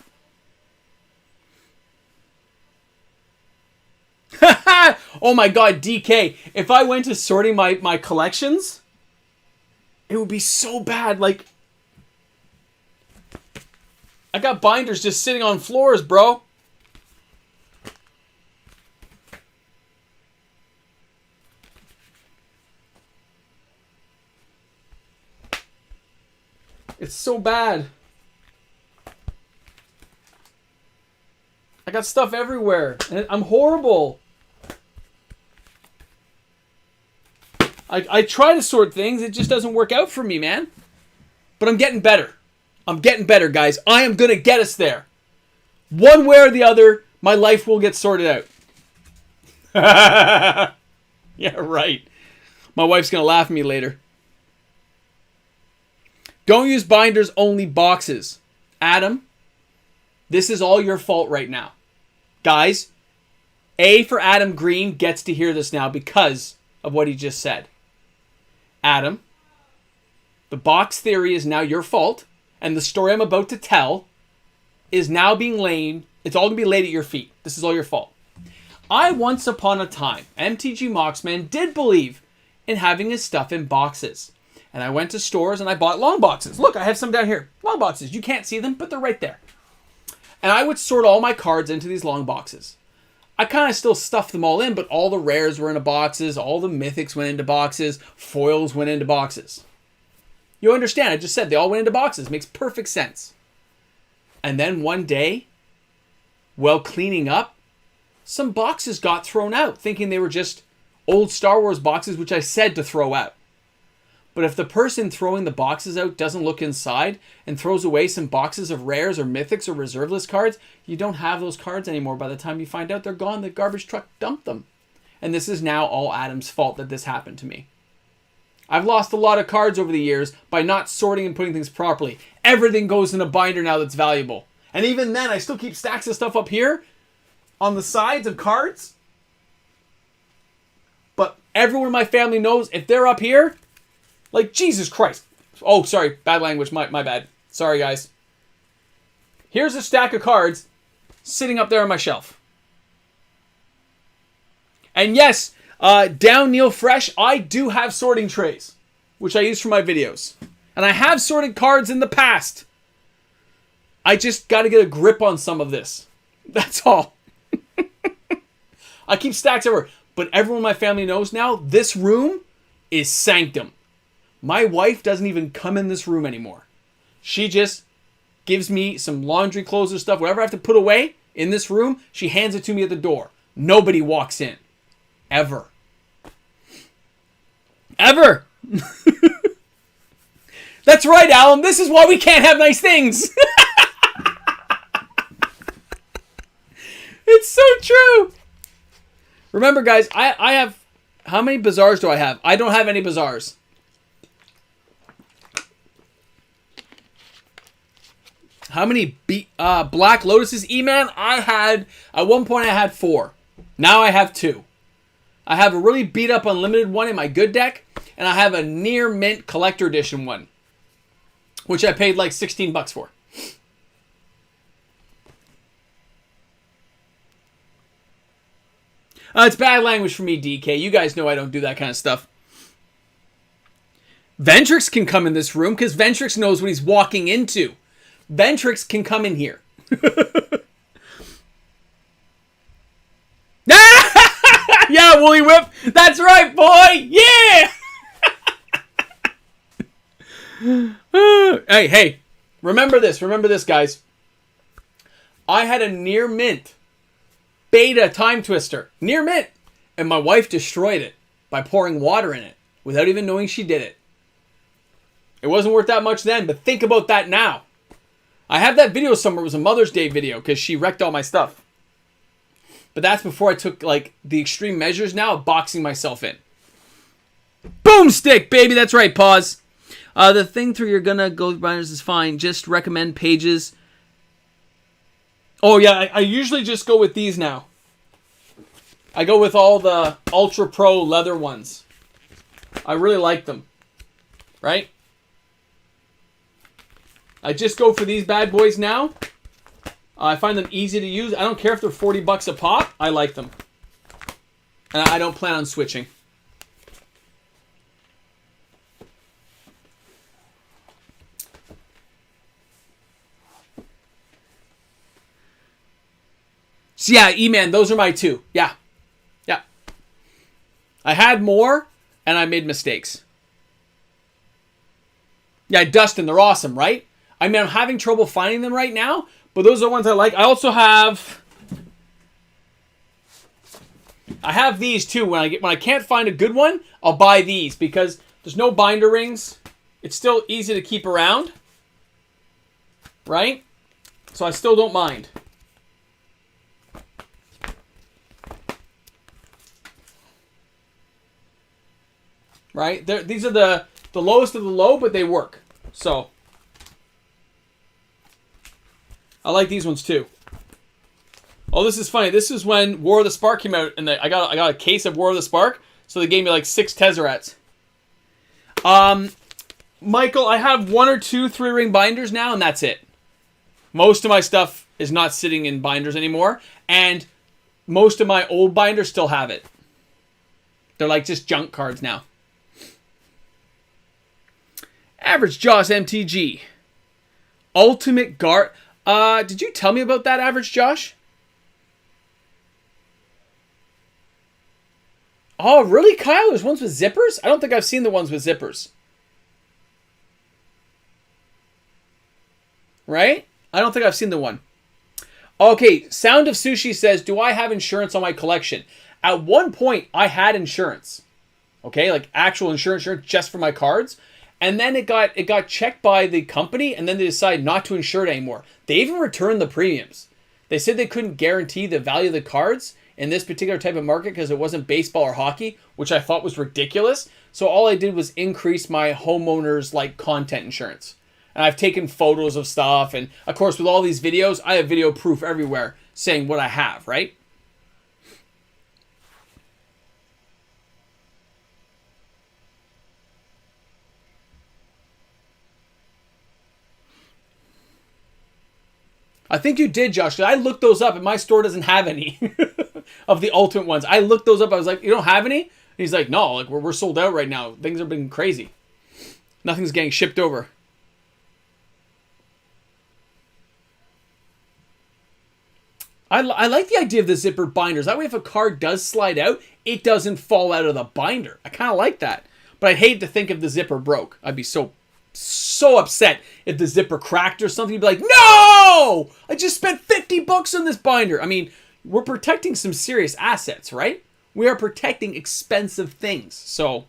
Oh my god, DK. If I went to sorting my collections, it would be so bad. Like, I got binders just sitting on floors, bro. It's so bad. I got stuff everywhere. And I'm horrible. I try to sort things. It just doesn't work out for me, man. But I'm getting better. I'm getting better, guys. I am going to get us there. One way or the other, my life will get sorted out. Yeah, right. My wife's going to laugh at me later. Don't use binders, only boxes. Adam, this is all your fault right now. Guys, A for Adam Green gets to hear this now because of what he just said. Adam, the box theory is now your fault, and the story I'm about to tell is now being laid. It's all going to be laid at your feet. This is all your fault. I, once upon a time, MTG Mox man, did believe in having his stuff in boxes. And I went to stores and I bought long boxes. Look, I have some down here. Long boxes. You can't see them, but they're right there. And I would sort all my cards into these long boxes. I kind of still stuffed them all in, but all the rares were into boxes. All the mythics went into boxes. Foils went into boxes. You understand, I just said they all went into boxes. Makes perfect sense. And then one day, while cleaning up, some boxes got thrown out, thinking they were just old Star Wars boxes, which I said to throw out. But if the person throwing the boxes out doesn't look inside and throws away some boxes of rares or mythics or reserve list cards, you don't have those cards anymore. By the time you find out they're gone, the garbage truck dumped them. And this is now all Adam's fault that this happened to me. I've lost a lot of cards over the years by not sorting and putting things properly. Everything goes in a binder now that's valuable. And even then, I still keep stacks of stuff up here on the sides of cards. But everyone in my family knows if they're up here, like, Jesus Christ. Oh, sorry. Bad language. My bad. Sorry, guys. Here's a stack of cards sitting up there on my shelf. And yes, down Neil Fresh, I do have sorting trays, which I use for my videos. And I have sorted cards in the past. I just got to get a grip on some of this. That's all. I keep stacks everywhere. But everyone in my family knows now, this room is sanctum. My wife doesn't even come in this room anymore. She just gives me some laundry clothes or stuff, whatever I have to put away in this room, she hands it to me at the door. Nobody walks in. Ever. Ever! That's right, Alan. This is why we can't have nice things. It's so true. Remember, guys, I have... How many bazaars do I have? I don't have any bazaars. How many Black Lotuses? E-Man, I had... At one point, I had 4. Now I have 2. I have a really beat up unlimited one in my good deck. And I have a near mint collector edition one. Which I paid like 16 bucks for. It's bad language for me, DK. You guys know I don't do that kind of stuff. Ventrix can come in this room because Ventrix knows what he's walking into. Ventrix can come in here. Yeah, Woolly Whip. That's right, boy. Yeah. Hey. Remember this, guys. I had a near mint beta time twister. Near mint. And my wife destroyed it by pouring water in it without even knowing she did it. It wasn't worth that much then, but think about that now. I have that video somewhere. It was a Mother's Day video because she wrecked all my stuff. But that's before I took like the extreme measures now of boxing myself in. Boomstick, baby. That's right, pause. The thing through you're gonna go with binders is fine. Just recommend pages. Oh yeah, I usually just go with these now. I go with all the Ultra Pro leather ones. I really like them. Right? I just go for these bad boys now. I find them easy to use. I don't care if they're $40 a pop. I like them. And I don't plan on switching. So yeah, E-Man, those are my two. Yeah. I had more, and I made mistakes. Yeah, Dustin, they're awesome, right? I mean, I'm having trouble finding them right now, but those are the ones I like. I also have these too. When I can't find a good one, I'll buy these because there's no binder rings. It's still easy to keep around, right? So I still don't mind. Right? These are the lowest of the low, but they work. So I like these ones too. Oh, this is funny. This is when War of the Spark came out, and I got a case of War of the Spark. So they gave me like 6 Tezzerats. Michael, I have 1 or 2 3-ring binders now, and that's it. Most of my stuff is not sitting in binders anymore, and most of my old binders still have it. They're like just junk cards now. Average Josh MTG. Ultimate Guard. Did you tell me about that, Average Josh? Oh, really, Kyle? There's ones with zippers? I don't think I've seen the ones with zippers. Right? I don't think I've seen the one. Okay, Sound of Sushi says, do I have insurance on my collection? At one point, I had insurance. Okay, like actual insurance just for my cards. And then it got checked by the company, and then they decided not to insure it anymore. They even returned the premiums. They said they couldn't guarantee the value of the cards in this particular type of market because it wasn't baseball or hockey, which I thought was ridiculous. So all I did was increase my homeowner's like content insurance. And I've taken photos of stuff, and of course with all these videos, I have video proof everywhere saying what I have, right? I think you did, Josh. I looked those up, and my store doesn't have any of the ultimate ones. I looked those up. I was like, you don't have any? And he's like, no, like we're sold out right now. Things have been crazy. Nothing's getting shipped over. I like the idea of the zipper binders. That way, if a card does slide out, it doesn't fall out of the binder. I kind of like that. But I'd hate to think if the zipper broke. I'd be so upset if the zipper cracked or something. You'd be like, no! I just spent $50 on this binder. I mean, we're protecting some serious assets, right? We are protecting expensive things. So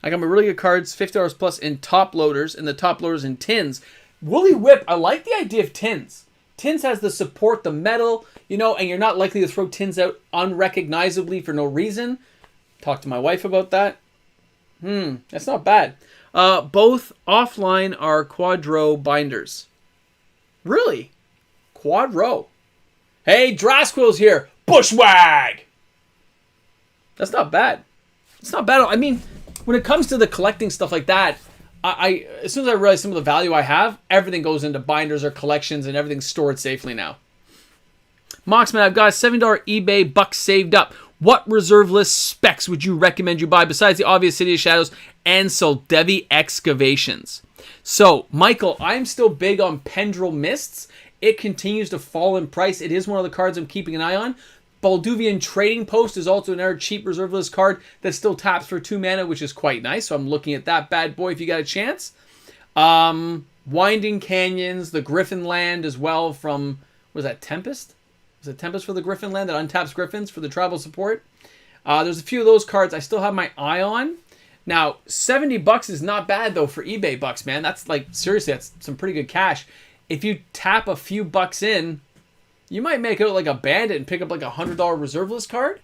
I got my really good cards, $50 plus in top loaders, and the top loaders in tins. Woolly Whip, I like the idea of tins. Tins has the support, the metal, you know, and you're not likely to throw tins out unrecognizably for no reason. Talk to my wife about that. That's not bad. Both offline are quadro binders. Really? Quadro. Hey, Drasquill's here. Bushwag! That's not bad. It's not bad. I mean, when it comes to the collecting stuff like that, I as soon as I realize some of the value I have, everything goes into binders or collections, and everything's stored safely now. Moxman, I've got a $7 eBay buck saved up. What reserve list specs would you recommend you buy besides the obvious City of Shadows and Soldevi Excavations? So, Michael, I'm still big on Pendril Mists. It continues to fall in price. It is one of the cards I'm keeping an eye on. Balduvian Trading Post is also another cheap reserve list card that still taps for 2 mana, which is quite nice. So I'm looking at that bad boy if you got a chance. Winding Canyons, the Griffin Land as well from, was that Tempest? Was it Tempest for the Griffin Land that untaps Griffins for the tribal support? There's a few of those cards I still have my eye on. Now, $70 is not bad though for eBay bucks, man. That's like, seriously, that's some pretty good cash. If you tap a few bucks in, you might make out like a bandit and pick up like a $100 reserve list card,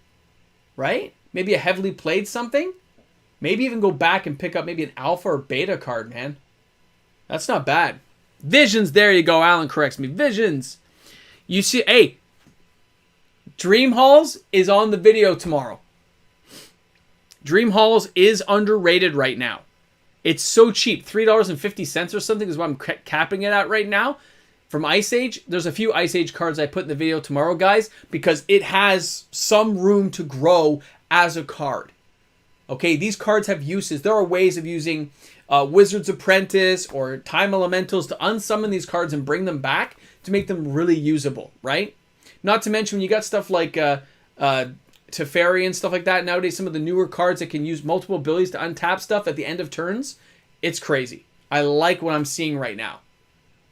right? Maybe a heavily played something. Maybe even go back and pick up maybe an alpha or beta card, man. That's not bad. Visions, there you go. Alan corrects me. Visions. You see, hey, Dream Halls is on the video tomorrow. Dream Halls is underrated right now. It's so cheap. $3.50 or something is what I'm capping it at right now. From Ice Age, there's a few Ice Age cards I put in the video tomorrow, guys, because it has some room to grow as a card. Okay, these cards have uses. There are ways of using Wizard's Apprentice or Time Elementals to unsummon these cards and bring them back to make them really usable, right? Not to mention when you got stuff like Teferi and stuff like that, nowadays some of the newer cards that can use multiple abilities to untap stuff at the end of turns, it's crazy. I like what I'm seeing right now.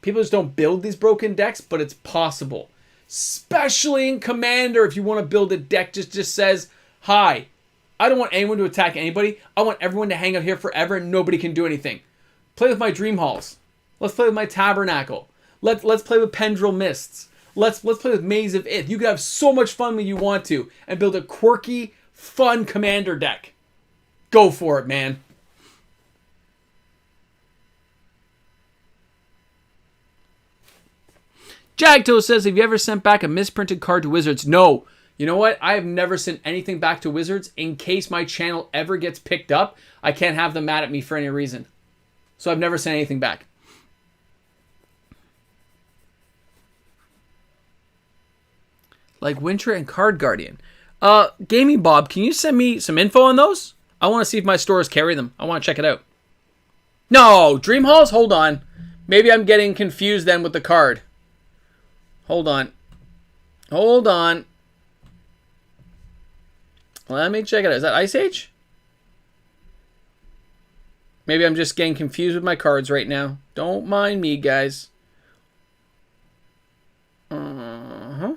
People just don't build these broken decks, but it's possible. Especially in Commander, if you want to build a deck just says, hi, I don't want anyone to attack anybody. I want everyone to hang out here forever and nobody can do anything. Play with my Dream Halls. Let's play with my Tabernacle. Let's play with Pendril Mists. Let's play with Maze of Ith. You can have so much fun when you want to and build a quirky, fun Commander deck. Go for it, man. Jagto says, have you ever sent back a misprinted card to Wizards? No. You know what? I have never sent anything back to Wizards. In case my channel ever gets picked up, I can't have them mad at me for any reason. So I've never sent anything back. Like Winter and Card Guardian. Gaming Bob, can you send me some info on those? I want to see if my stores carry them. I want to check it out. No, Dream Halls? Hold on. Maybe I'm getting confused then with the card. Hold on. Hold on. Let me check it out. Is that Ice Age? Maybe I'm just getting confused with my cards right now. Don't mind me, guys. Uh-huh.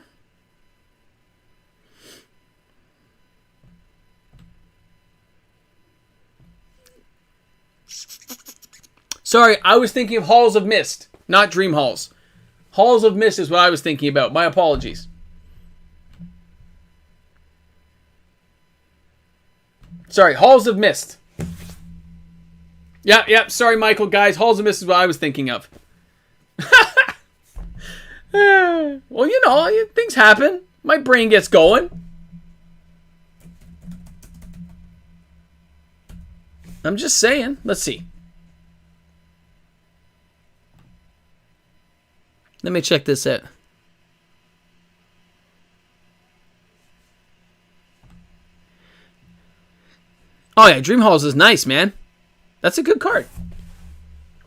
Sorry, I was thinking of Halls of Mist, not Dream Halls. Halls of Mist is what I was thinking about. My apologies. Sorry, Halls of Mist. Yeah, sorry, Michael, guys. Halls of Mist is what I was thinking of. Well, you know, things happen. My brain gets going. I'm just saying. Let's see. Let me check this out. Oh yeah, Dream Halls is nice, man. That's a good card.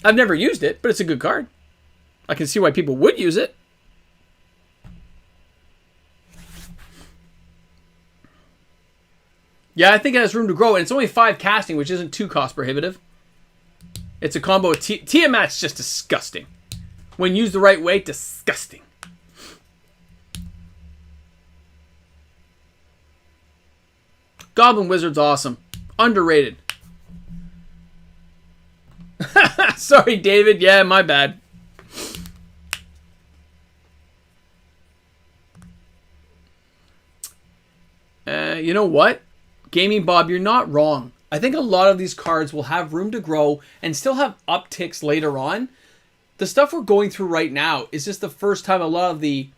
I've never used it, but it's a good card. I can see why people would use it. Yeah, I think it has room to grow, and it's only 5 casting, which isn't too cost prohibitive. It's a combo of Tiamat's just disgusting. When used the right way, disgusting. Goblin Wizard's awesome. Underrated. Sorry, David. Yeah, my bad. You know what? Gaming Bob, you're not wrong. I think a lot of these cards will have room to grow and still have upticks later on. The stuff we're going through right now is just the first time a lot of the,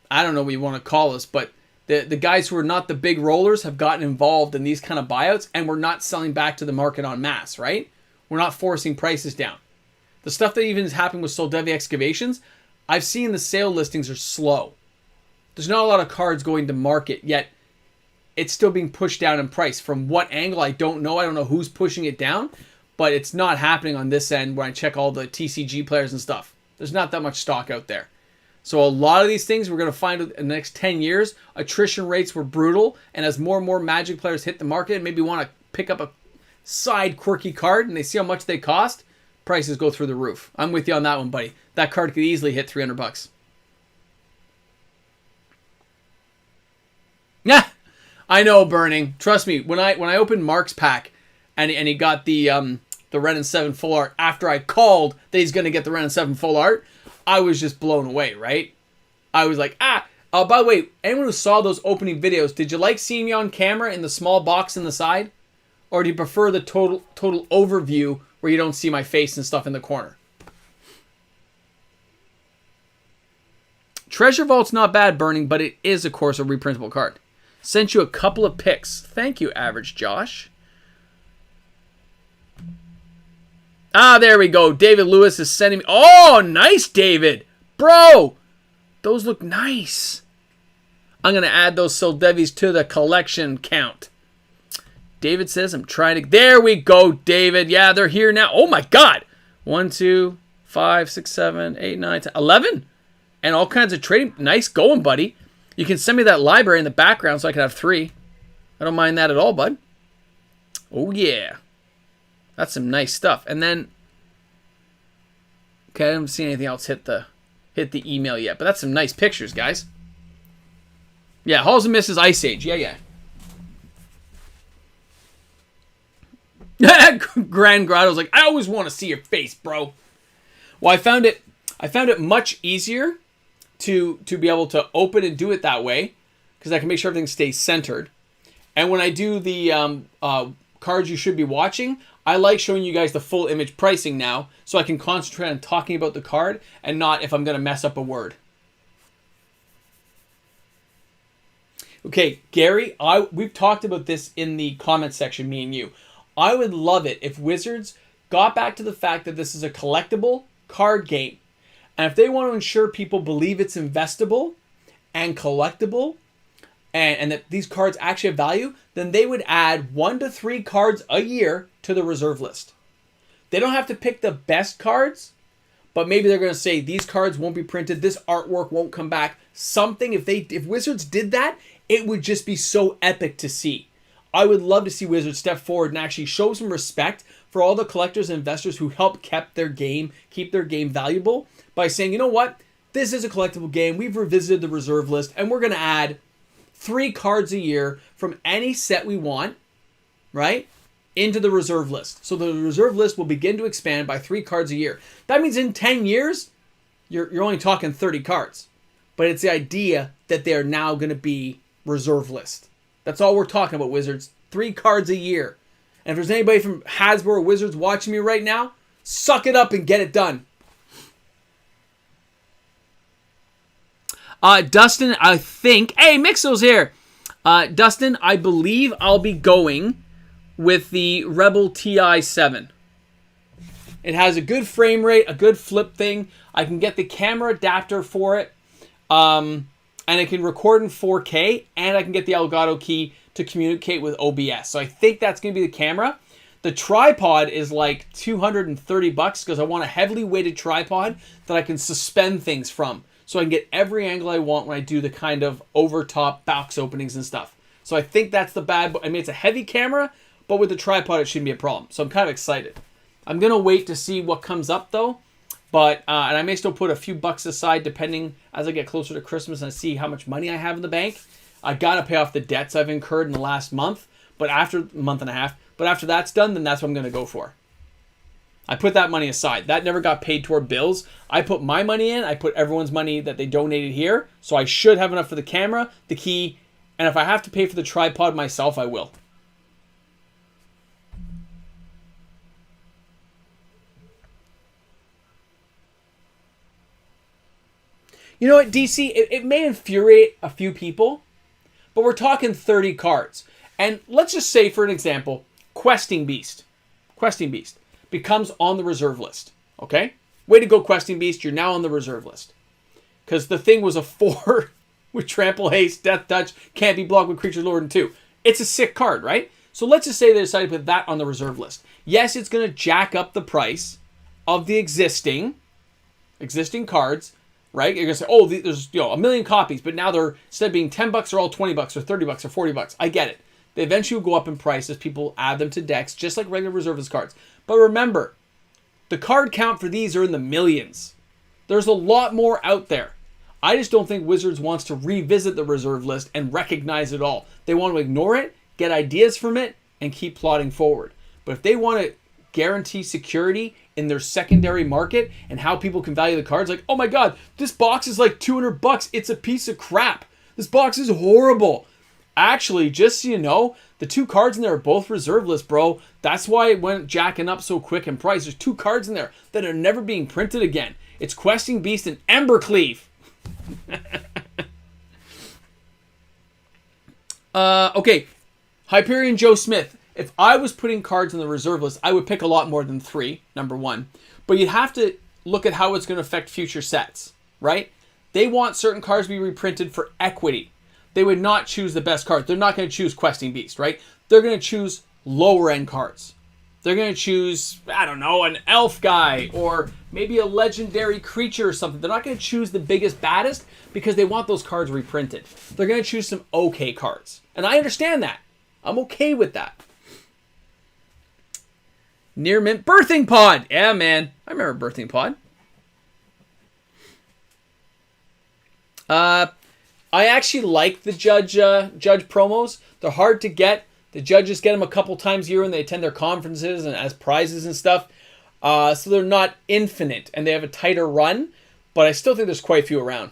I don't know what you want to call this, but the guys who are not the big rollers have gotten involved in these kind of buyouts, and we're not selling back to the market en masse, right? We're not forcing prices down. The stuff that even has happened with Soldevi Excavations, I've seen the sale listings are slow. There's not a lot of cards going to market, yet it's still being pushed down in price. From what angle, I don't know. I don't know who's pushing it down, but it's not happening on this end when I check all the TCG players and stuff. There's not that much stock out there. So a lot of these things we're going to find in the next 10 years, attrition rates were brutal, and as more and more Magic players hit the market and maybe want to pick up a side quirky card and they see how much they cost, prices go through the roof. I'm with you on that one, buddy. That card could easily hit $300. Yeah, I know, Burning. Trust me, when I opened Mark's pack and he got the Ren and 7 full art after I called that he's going to get the Ren and 7 full art, I was just blown away, right? I was like, by the way, anyone who saw those opening videos, did you like seeing me on camera in the small box in the side? Or do you prefer the total overview where you don't see my face and stuff in the corner? Treasure Vault's not bad, Burning, but it is, of course, a reprintable card. Sent you a couple of picks. Thank you, Average Josh. There we go. David Lewis is sending me... Oh, nice, David. Bro, those look nice. I'm going to add those Soldevis to the collection count. David says I'm trying to... There we go, David. Yeah, they're here now. Oh, my God. 1, 2, 5, 6, 7, 8, 9, 10, 11. And all kinds of trading. Nice going, buddy. You can send me that library in the background so I can have 3. I don't mind that at all, bud. Oh, yeah. That's some nice stuff. And then... Okay, I haven't seen anything else hit the email yet. But that's some nice pictures, guys. Yeah, Halls and Misses Ice Age. Yeah. Grand Grotto's like, I always want to see your face, bro. Well, I found it much easier to be able to open and do it that way because I can make sure everything stays centered. And when I do the cards you should be watching, I like showing you guys the full image pricing now so I can concentrate on talking about the card and not if I'm going to mess up a word. Okay, Gary, we've talked about this in the comment section, me and you. I would love it if Wizards got back to the fact that this is a collectible card game. And if they want to ensure people believe it's investable and collectible and that these cards actually have value, then they would add 1 to 3 cards a year to the reserve list. They don't have to pick the best cards, but maybe they're going to say these cards won't be printed, this artwork won't come back. Something, if Wizards did that, it would just be so epic to see. I would love to see Wizards step forward and actually show some respect for all the collectors and investors who helped keep their game valuable by saying, you know what? This is a collectible game. We've revisited the reserve list and we're going to add 3 cards a year from any set we want, right, into the reserve list. So the reserve list will begin to expand by 3 cards a year. That means in 10 years, you're only talking 30 cards. But it's the idea that they're now going to be reserve list. That's all we're talking about, Wizards. 3 cards a year. And if there's anybody from Hasbro or Wizards watching me right now, suck it up and get it done. Dustin, I think... Hey, Mixo's here. Dustin, I believe I'll be going with the Rebel TI-7. It has a good frame rate, a good flip thing. I can get the camera adapter for it. And it can record in 4K. And I can get the Elgato key to communicate with OBS. So I think that's going to be the camera. The tripod is like $230 because I want a heavily weighted tripod that I can suspend things from. So I can get every angle I want when I do the kind of over-top box openings and stuff. So I think that's the bad... I mean, it's a heavy camera, but with the tripod, it shouldn't be a problem. So I'm kind of excited. I'm going to wait to see what comes up, though. But, and I may still put a few bucks aside depending as I get closer to Christmas and I see how much money I have in the bank. I got to pay off the debts I've incurred in the last month, but after a month and a half. But after that's done, then that's what I'm going to go for. I put that money aside. That never got paid toward bills. I put my money in. I put everyone's money that they donated here. So I should have enough for the camera, the key, and if I have to pay for the tripod myself, I will. You know what, DC? It may infuriate a few people, but we're talking 30 cards. And let's just say, for an example, Questing Beast becomes on the reserve list. Okay? Way to go, Questing Beast. You're now on the reserve list. Because the thing was a 4 with trample, haste, death touch, can't be blocked with creatures lower than 2. It's a sick card, right? So let's just say they decided to put that on the reserve list. Yes, it's going to jack up the price of the existing cards, right? You're going to say, oh, there's a million copies, but now they're, instead of being $10, they're all $20 or $30 or $40. I get it. They eventually will go up in price as people add them to decks, just like regular reserve list cards. But remember, the card count for these are in the millions. There's a lot more out there. I just don't think Wizards wants to revisit the reserve list and recognize it all. They want to ignore it, get ideas from it, and keep plodding forward. But if they want to guarantee security in their secondary market and how people can value the cards, like, oh my god, this box is like $200. It's a piece of crap. This box is horrible. Actually, just so you know, the 2 cards in there are both reserve list, bro. That's why it went jacking up so quick in price. There's 2 cards in there that are never being printed again. It's Questing Beast and Embercleave. Okay. Hyperion Joe Smith. If I was putting cards on the reserve list, I would pick a lot more than 3, number 1. But you'd have to look at how it's going to affect future sets, right? They want certain cards to be reprinted for equity. They would not choose the best cards. They're not going to choose Questing Beast, right? They're going to choose lower end cards. They're going to choose, I don't know, an elf guy or maybe a legendary creature or something. They're not going to choose the biggest, baddest because they want those cards reprinted. They're going to choose some okay cards. And I understand that. I'm okay with that. Near Mint Birthing Pod. Yeah, man. I remember Birthing Pod. I actually like the Judge promos. They're hard to get. The judges get them a couple times a year when they attend their conferences and as prizes and stuff. So they're not infinite and they have a tighter run, but I still think there's quite a few around.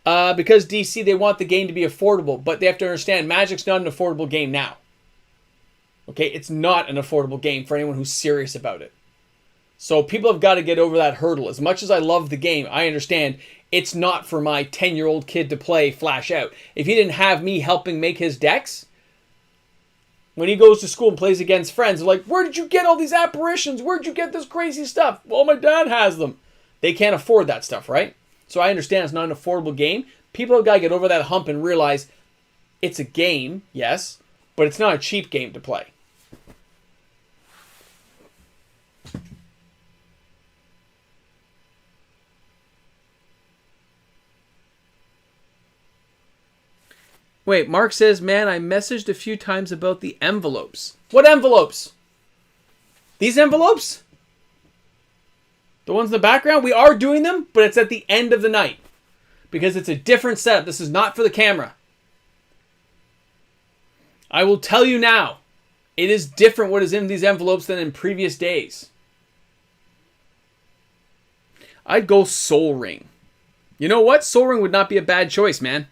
Because DC, they want the game to be affordable, but they have to understand Magic's not an affordable game now. Okay, it's not an affordable game for anyone who's serious about it. So people have got to get over that hurdle. As much as I love the game, I understand it's not for my 10-year-old kid to play flash out. If he didn't have me helping make his decks, when he goes to school and plays against friends, they're like, where did you get all these apparitions? Where did you get this crazy stuff? Well, my dad has them. They can't afford that stuff, right? So I understand it's not an affordable game. People have got to get over that hump and realize it's a game, yes, but it's not a cheap game to play. Wait, Mark says, man, I messaged a few times about the envelopes. What envelopes? These envelopes? The ones in the background? We are doing them, but it's at the end of the night. Because it's a different setup. This is not for the camera. I will tell you now, it is different what is in these envelopes than in previous days. I'd go Soul Ring. You know what? Soul Ring would not be a bad choice, man.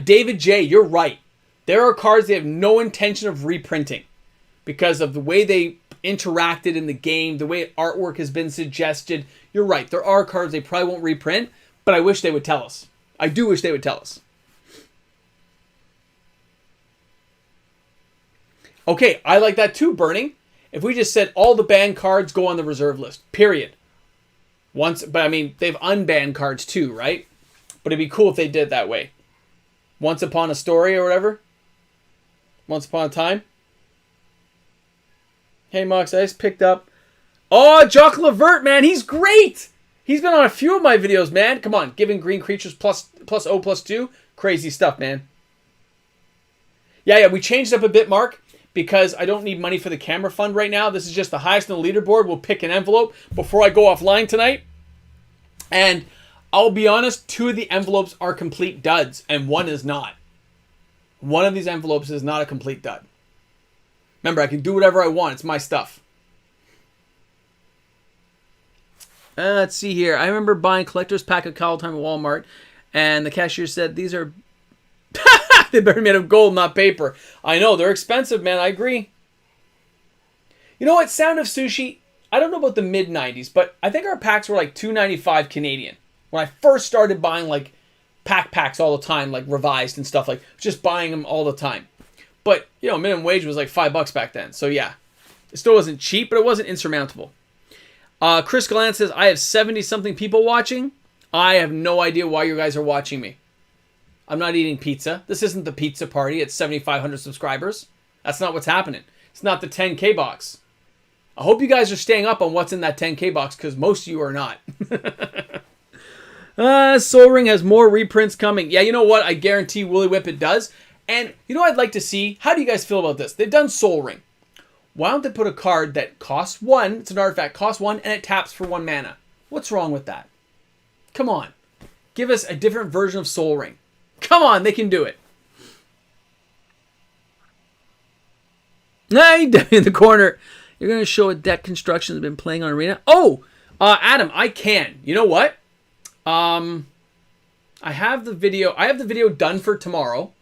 David J., you're right. There are cards they have no intention of reprinting because of the way they interacted in the game, the way artwork has been suggested. You're right. There are cards they probably won't reprint, but I wish they would tell us. I do wish they would tell us. Okay, I like that too, Burning. If we just said all the banned cards go on the reserve list, period. But I mean, they've unbanned cards too, right? But it'd be cool if they did it that way. Once Upon a Story or whatever. Once Upon a Time. Hey, Mox, I just picked up. Oh, Jock Levert, man. He's great. He's been on a few of my videos, man. Come on. Giving green creatures +0/+2. Crazy stuff, man. Yeah, we changed up a bit, Mark, because I don't need money for the camera fund right now. This is just the highest on the leaderboard. We'll pick an envelope before I go offline tonight. And I'll be honest, 2 of the envelopes are complete duds, and 1 is not. One of these envelopes is not a complete dud. Remember, I can do whatever I want. It's my stuff. Let's see here. I remember buying collector's pack of Call Time at Walmart, and the cashier said, these are... they better be made of gold, not paper. I know, they're expensive, man. I agree. You know what? Sound of Sushi, I don't know about the mid-90s, but I think our packs were like $2.95 Canadian. When I first started buying like packs all the time, like revised and stuff, like just buying them all the time. But, you know, minimum wage was like $5 back then. So yeah, it still wasn't cheap, but it wasn't insurmountable. Chris Galan says, I have 70-something people watching. I have no idea why you guys are watching me. I'm not eating pizza. This isn't the pizza party at 7,500 subscribers. That's not what's happening. It's not the 10K box. I hope you guys are staying up on what's in that 10K box, because most of you are not. Soul Ring has more reprints coming. Yeah, you know what? I guarantee Willy Whip it does. And you know what I'd like to see? How do you guys feel about this? They've done Soul Ring. Why don't they put a card that costs 1, it's an artifact, costs 1, and it taps for 1 mana? What's wrong with that? Come on. Give us a different version of Soul Ring. Come on, they can do it. Hey, in the corner. You're going to show a deck construction that's been playing on Arena? Oh, Adam, I can. You know what? I have the video done for tomorrow.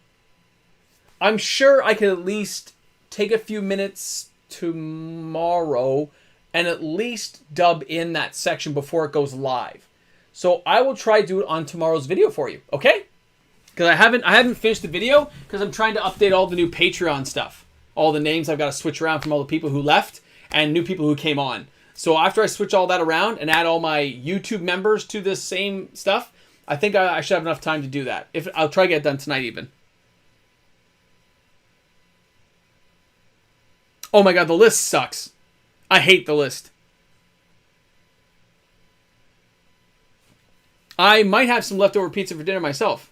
I'm sure I could at least take a few minutes tomorrow and at least dub in that section before it goes live. So I will try to do it on tomorrow's video for you, okay? Because I haven't finished the video because I'm trying to update all the new Patreon stuff. All the names I've got to switch around from all the people who left and new people who came on. So after I switch all that around and add all my YouTube members to this same stuff, I think I should have enough time to do that. I'll try to get it done tonight even. Oh my god, the list sucks. I hate the list. I might have some leftover pizza for dinner myself.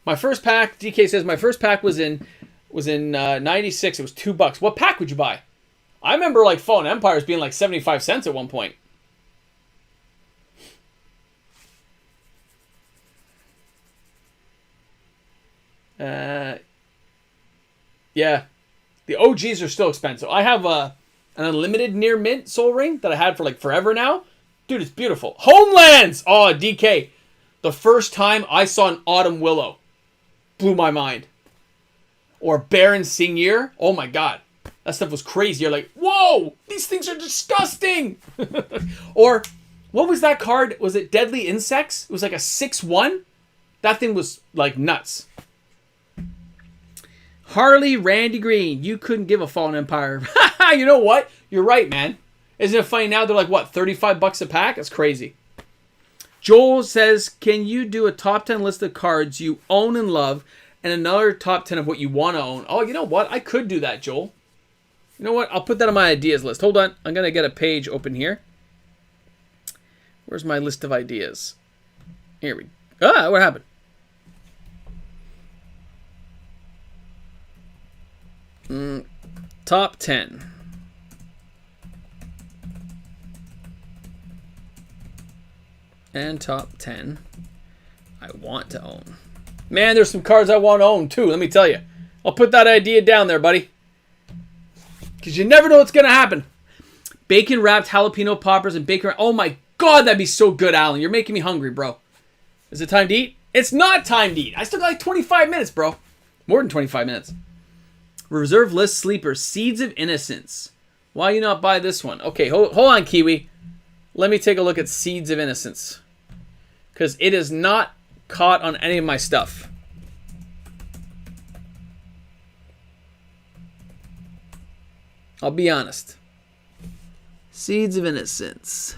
My first pack, DK says, my first pack was in 96. It was $2. What pack would you buy? I remember like Fallen Empires being like 75 cents at one point. Yeah. The OGs are still expensive. I have an unlimited near mint Soul Ring that I had for like forever now. Dude, it's beautiful. Homelands! Oh, DK. The first time I saw an Autumn Willow blew my mind. Or Baron Singir. Oh my god. That stuff was crazy. You're like, whoa! These things are disgusting! Or, what was that card? Was it Deadly Insects? It was like a 6/1? That thing was like nuts. Harley Randy Green. You couldn't give a Fallen Empire. You know what? You're right, man. Isn't it funny now? They're like, what, $35 a pack? That's crazy. Joel says, can you do a top 10 list of cards you own and love and another top 10 of what you want to own? Oh, you know what? I could do that, Joel. You know what? I'll put that on my ideas list. Hold on. I'm going to get a page open here. Where's my list of ideas? Here we go. Ah, what happened? Top 10. And top 10 I want to own. Man, there's some cards I want to own too, let me tell you. I'll put that idea down there, buddy. Because you never know what's going to happen. Bacon wrapped jalapeno poppers and bacon. Oh my god, that'd be so good, Alan. You're making me hungry, bro. Is it time to eat? It's not time to eat. I still got like 25 minutes, bro. More than 25 minutes. Reserve list sleeper. Seeds of Innocence. Why you not buy this one? Okay, hold on, Kiwi. Let me take a look at Seeds of Innocence. Because it is not caught on any of my stuff. I'll be honest. Seeds of Innocence.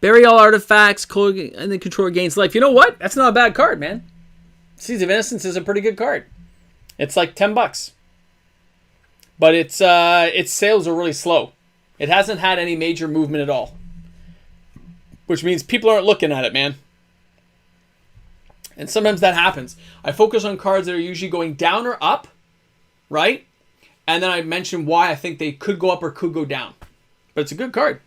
Bury all artifacts, and the controller gains life. You know what? That's not a bad card, man. Seeds of Innocence is a pretty good card. It's like $10. But its sales are really slow. It hasn't had any major movement at all. Which means people aren't looking at it, man. And sometimes that happens. I focus on cards that are usually going down or up, right? And then I mention why I think they could go up or could go down. But it's a good card.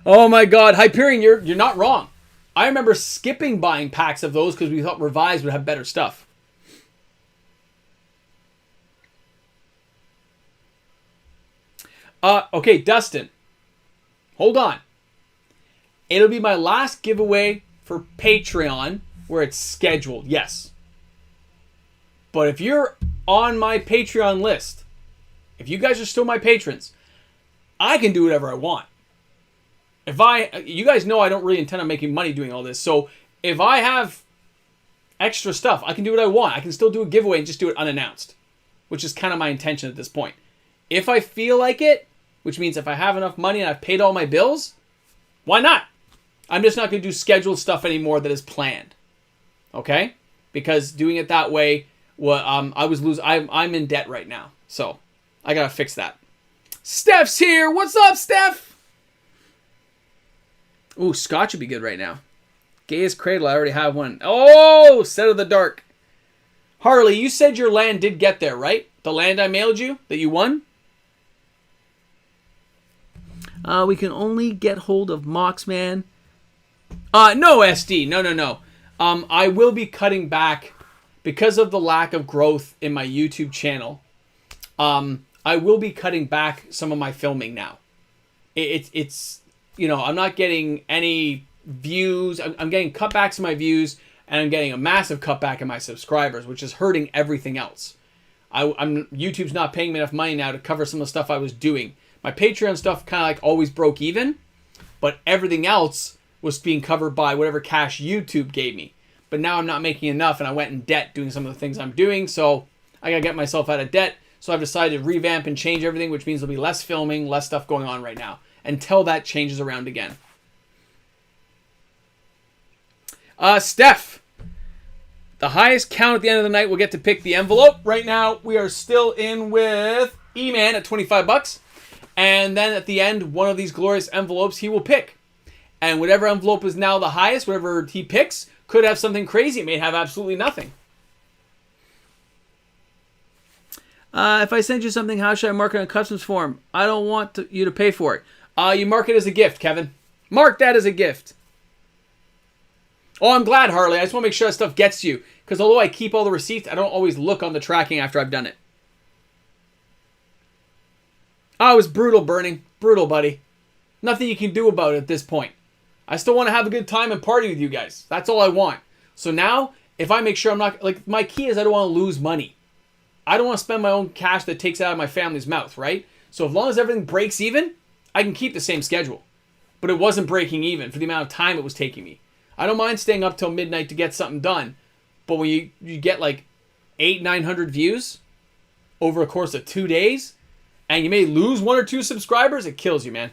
Oh my god, Hyperion, you're not wrong. I remember skipping buying packs of those because we thought Revised would have better stuff. Okay, Dustin. Hold on. It'll be my last giveaway for Patreon where it's scheduled, yes. But if you're on my Patreon list, if you guys are still my patrons, I can do whatever I want. You guys know I don't really intend on making money doing all this. So if I have extra stuff, I can do what I want. I can still do a giveaway and just do it unannounced, which is kind of my intention at this point. If I feel like it, which means if I have enough money and I've paid all my bills, why not? I'm just not going to do scheduled stuff anymore that is planned. Okay? Because doing it that way, well, I'm in debt right now. So I got to fix that. Steph's here. What's up, Steph? Ooh, Scotch would be good right now. Gayest Cradle. I already have one. Oh, Set of the Dark. Harley, you said your land did get there, right? The land I mailed you that you won? We can only get hold of Mox, man. No, SD. No. I will be cutting back because of the lack of growth in my YouTube channel. I will be cutting back some of my filming now. It's you know, I'm not getting any views. I'm getting cutbacks in my views, and I'm getting a massive cutback in my subscribers, which is hurting everything else. YouTube's not paying me enough money now to cover some of the stuff I was doing. My Patreon stuff kind of like always broke even, but everything else was being covered by whatever cash YouTube gave me. But now I'm not making enough, and I went in debt doing some of the things I'm doing, so I gotta get myself out of debt. So I've decided to revamp and change everything, which means there'll be less filming, less stuff going on right now, until that changes around again. Steph, the highest count at the end of the night will get to pick the envelope. Right now, we are still in with E-Man at 25 bucks. And then at the end, one of these glorious envelopes he will pick. And whatever envelope is now the highest, whatever he picks, could have something crazy. It may have absolutely nothing. If I send you something, how should I mark it on customs form? I don't want you to pay for it. You mark it as a gift, Kevin. Mark that as a gift. Oh, I'm glad, Harley. I just want to make sure that stuff gets to you. Because although I keep all the receipts, I don't always look on the tracking after I've done it. Oh, it was brutal, Burning. Brutal, buddy. Nothing you can do about it at this point. I still want to have a good time and party with you guys. That's all I want. So now, if I make sure I'm not... Like, my key is I don't want to lose money. I don't want to spend my own cash that takes out of my family's mouth, right? So as long as everything breaks even, I can keep the same schedule. But it wasn't breaking even for the amount of time it was taking me. I don't mind staying up till midnight to get something done. But when you get like 800-900 views over a course of 2 days, and you may lose 1 or 2 subscribers, it kills you, man.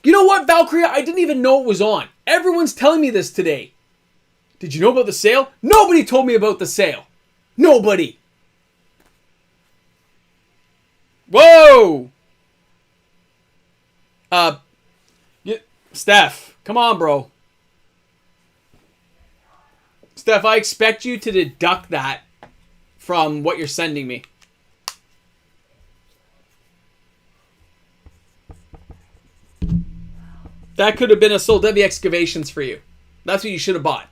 You know what, Valkyria? I didn't even know it was on. Everyone's telling me this today. Did you know about the sale? Nobody told me about the sale. Nobody. Whoa! Steph, come on, bro. Steph, I expect you to deduct that from what you're sending me. That could have been a Soul Debbie Excavations for you. That's what you should have bought.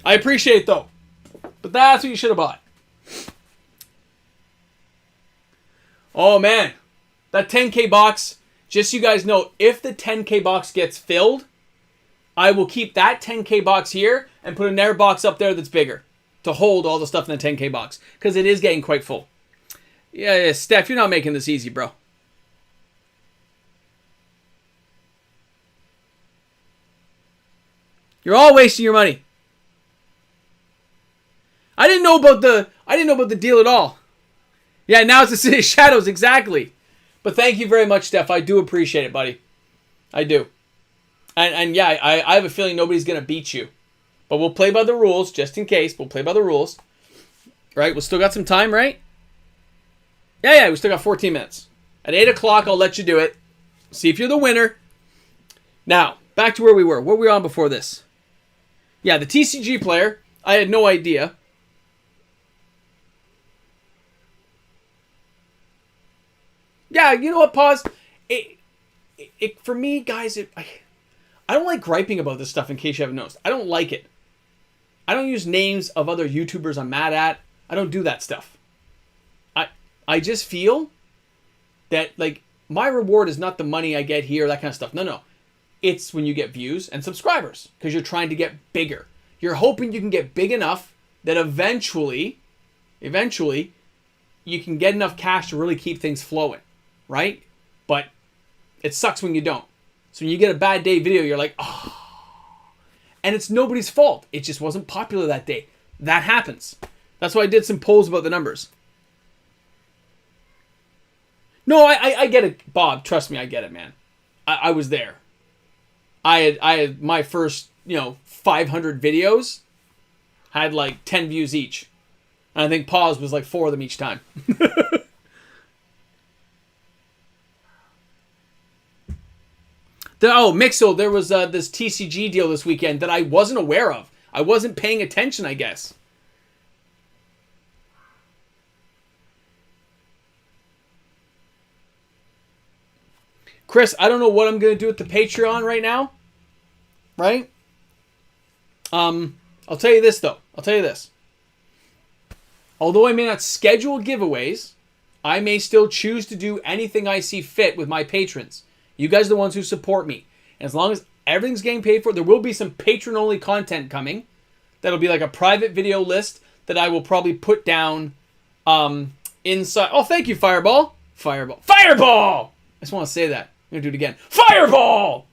I appreciate it, though. But that's what you should have bought. Oh, man. That 10K box, just so you guys know, if the 10K box gets filled, I will keep that 10K box here and put another box up there that's bigger to hold all the stuff in the 10K box. Because it is getting quite full. Yeah, Steph, you're not making this easy, bro. You're all wasting your money. I didn't know about the deal at all. Yeah, now it's the City of Shadows, exactly. But thank you very much, Steph. I do appreciate it, buddy. I do. And yeah, I have a feeling nobody's going to beat you. But we'll play by the rules, just in case. We'll play by the rules. Right? We still got some time, right? Yeah, we still got 14 minutes. At 8 o'clock, I'll let you do it. See if you're the winner. Now, back to where we were. What were we on before this? Yeah, the TCG player. I had no idea. Yeah, you know what? Pause. It for me, guys. I don't like griping about this stuff. In case you haven't noticed, I don't like it. I don't use names of other YouTubers I'm mad at. I don't do that stuff. I just feel that like my reward is not the money I get here, that kind of stuff. No. It's when you get views and subscribers because you're trying to get bigger. You're hoping you can get big enough that eventually, you can get enough cash to really keep things flowing, right? But it sucks when you don't. So when you get a bad day video, you're like, oh. And it's nobody's fault. It just wasn't popular that day. That happens. That's why I did some polls about the numbers. No, I get it, Bob. Trust me, I get it, man. I was there. I had my first, 500 videos had like 10 views each. And I think pause was like 4 of them each time. Mixo, there was this TCG deal this weekend that I wasn't aware of. I wasn't paying attention, I guess. Chris, I don't know what I'm going to do with the Patreon right now. Right? I'll tell you this, though. I'll tell you this. Although I may not schedule giveaways, I may still choose to do anything I see fit with my patrons. You guys are the ones who support me. And as long as everything's getting paid for, there will be some patron-only content coming. That'll be like a private video list that I will probably put down inside. Oh, thank you, Fireball. Fireball. Fireball! I just want to say that. I'm going to do it again. Fireball!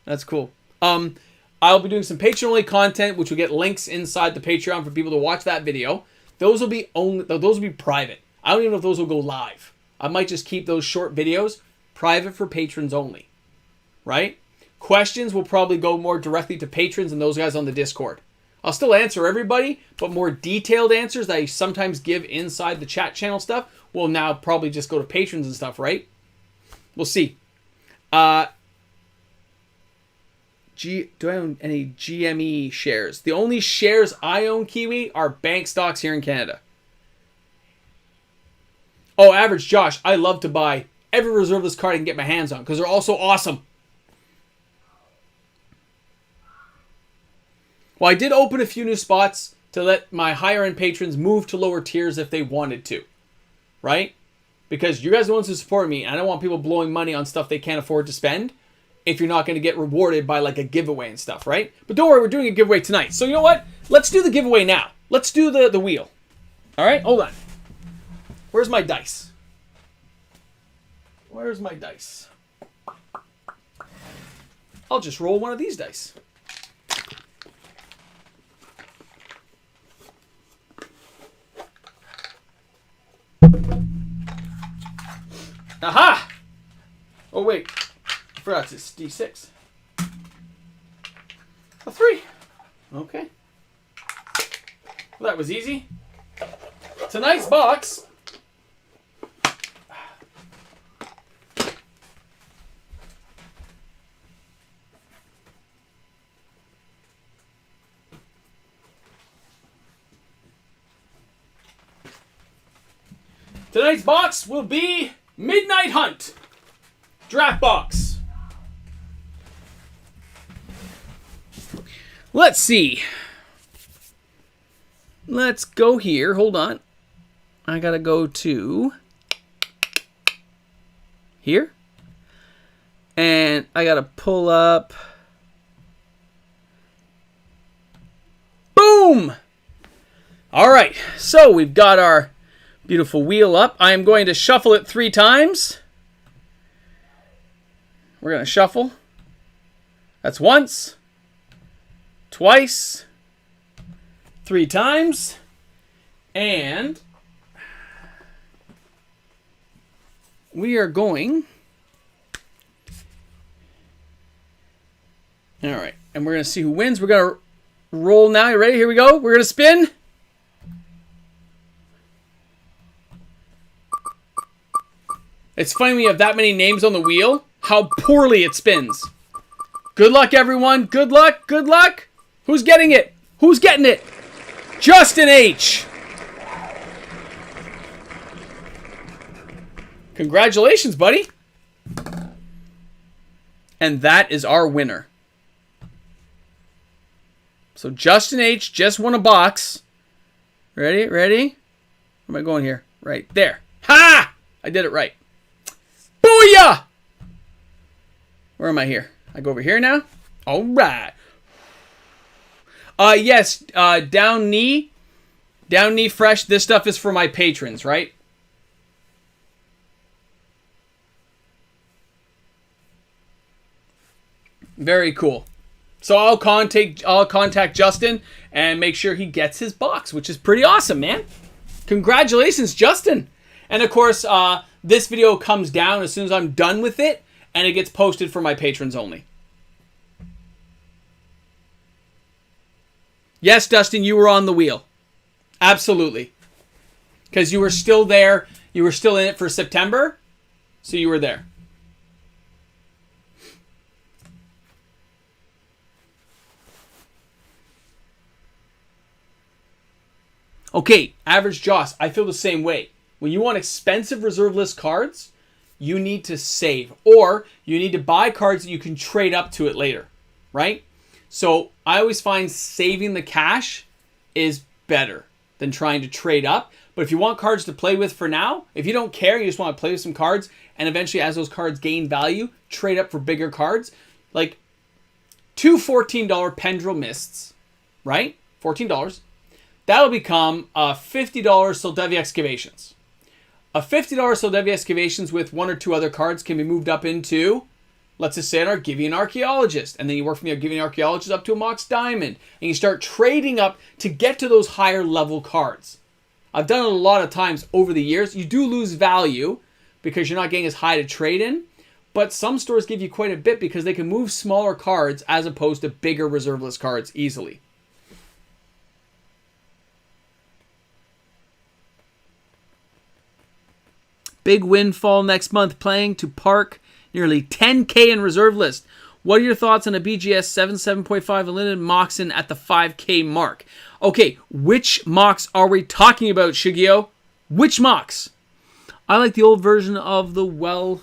That's cool. I'll be doing some patron-only content, which will get links inside the Patreon for people to watch that video. Those will be private. I don't even know if those will go live. I might just keep those short videos private for patrons only. Right? Questions will probably go more directly to patrons and those guys on the Discord. I'll still answer everybody, but more detailed answers that I sometimes give inside the chat channel stuff will now probably just go to patrons and stuff, right? We'll see. Do I own any GME shares? The only shares I own, Kiwi, are bank stocks here in Canada. Oh, Average Josh, I love to buy every reserveless card I can get my hands on because they're all so awesome. Well, I did open a few new spots to let my higher-end patrons move to lower tiers if they wanted to. Right? Because you guys are the ones who support me, and I don't want people blowing money on stuff they can't afford to spend if you're not going to get rewarded by like a giveaway and stuff, right? But don't worry, we're doing a giveaway tonight. So you know what? Let's do the giveaway now. Let's do the wheel. All right? Hold on. Where's my dice? Where's my dice? I'll just roll one of these dice. Aha! Oh, wait. I forgot it's D6. A 3. Okay. Well, that was easy. It's a nice box. Tonight's box will be Midnight Hunt Draft Box. Let's see. Let's go here. Hold on. I gotta go to here. And I gotta pull up. Boom! Alright, so we've got our beautiful wheel up. I am going to shuffle it 3 times. We're going to shuffle. That's once, twice, 3 times, and we are going. All right, and we're going to see who wins. We're going to roll now. You ready? Here we go. We're going to spin. It's funny when you have that many names on the wheel, how poorly it spins. Good luck, everyone. Good luck. Good luck. Who's getting it? Who's getting it? Justin H. Congratulations, buddy. And that is our winner. So Justin H. just won a box. Ready? Ready? Where am I going here? Right there. Ha! I did it right. Booyah! Where am I here? I go over here now? All right. Yes, down knee fresh. This stuff is for my patrons, right? Very cool. So I'll contact Justin and make sure he gets his box, which is pretty awesome, man. Congratulations, Justin. And of course, this video comes down as soon as I'm done with it, and it gets posted for my patrons only. Yes, Dustin, you were on the wheel. Absolutely. Because you were still there. You were still in it for September. So you were there. Okay, Average Joss, I feel the same way. When you want expensive reserve list cards, you need to save. Or you need to buy cards that you can trade up to it later. Right? So I always find saving the cash is better than trying to trade up. But if you want cards to play with for now, if you don't care, you just want to play with some cards, and eventually as those cards gain value, trade up for bigger cards. Like two $14 Pendril Mists, right? $14. That'll become $50 Soldevia Excavations. A $50 Soldevia Excavations with one or two other cards can be moved up into, let's just say, an Argivian Archaeologist. And then you work from the Argivian Archaeologist up to a Mox Diamond. And you start trading up to get to those higher level cards. I've done it a lot of times over the years. You do lose value because you're not getting as high to trade in. But some stores give you quite a bit because they can move smaller cards as opposed to bigger reserve list cards easily. Big windfall next month, playing to park nearly 10K in reserve list. What are your thoughts on a BGS 7.5 Unlimited Moxen at the 5K mark? Okay, which Mox are we talking about, Shigio? Which Mox? I like the old version of the well...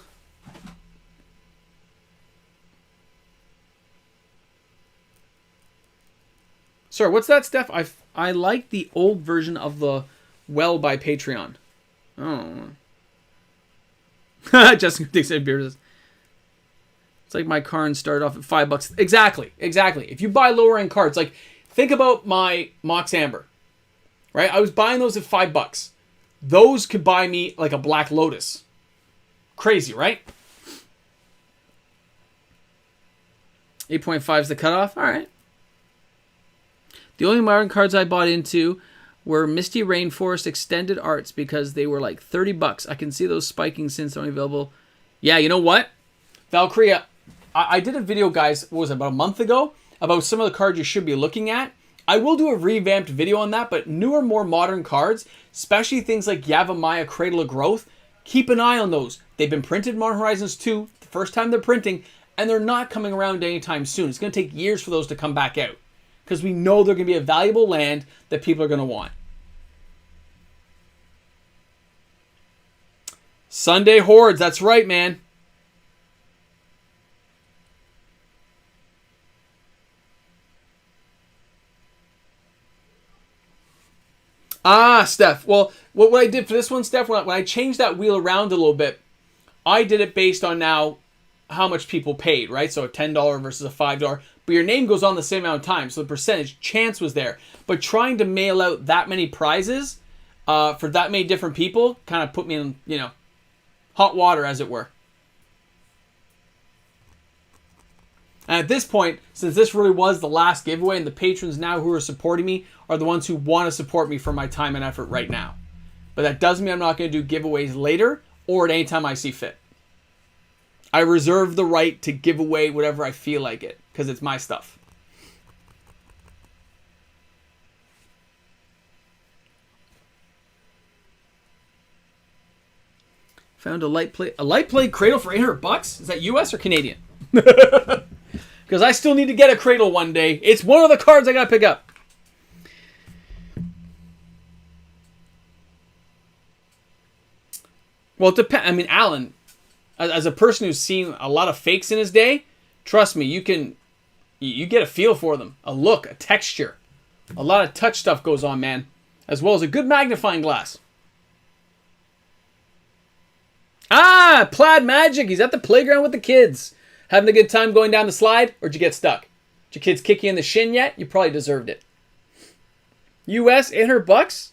Sorry, what's that, Steph? I like the old version of the well by Patreon. Oh. Justin thinks beers. It's like my cards started off at $5. Exactly. If you buy lower end cards, like think about my Mox Amber, right? I was buying those at $5. Those could buy me like a Black Lotus. Crazy, right? 8.5 is the cutoff. All right. The only modern cards I bought into were Misty Rainforest Extended Arts because they were like $30. I can see those spiking since they're only available. Yeah, you know what? Valkyria, I did a video, guys, what was it, about a month ago, about some of the cards you should be looking at. I will do a revamped video on that, but newer, more modern cards, especially things like Yavimaya Cradle of Growth, keep an eye on those. They've been printed in Modern Horizons 2, the first time they're printing, and they're not coming around anytime soon. It's going to take years for those to come back out because we know they're going to be a valuable land that people are going to want. Sunday Hordes, that's right, man. Ah, Steph. Well, what I did for this one, Steph, when I changed that wheel around a little bit, I did it based on now how much people paid, right? So a $10 versus a $5. But your name goes on the same amount of time, so the percentage chance was there. But trying to mail out that many prizes for that many different people kind of put me in, you know, hot water, as it were. And at this point, since this really was the last giveaway, and the patrons now who are supporting me are the ones who want to support me for my time and effort right now. But that doesn't mean I'm not going to do giveaways later or at any time I see fit. I reserve the right to give away whatever I feel like it, because it's my stuff. Found a light plate cradle for $800. Is that US or Canadian? Because I still need to get a cradle one day. It's one of the cards I gotta pick up. Well, it depends. I mean, Alan, as a person who's seen a lot of fakes in his day, trust me, you get a feel for them, a look, a texture, a lot of touch stuff goes on, man, as well as a good magnifying glass. Ah, Plaid Magic. He's at the playground with the kids. Having a good time going down the slide, or did you get stuck? Did your kids kick you in the shin yet? You probably deserved it. US, $800?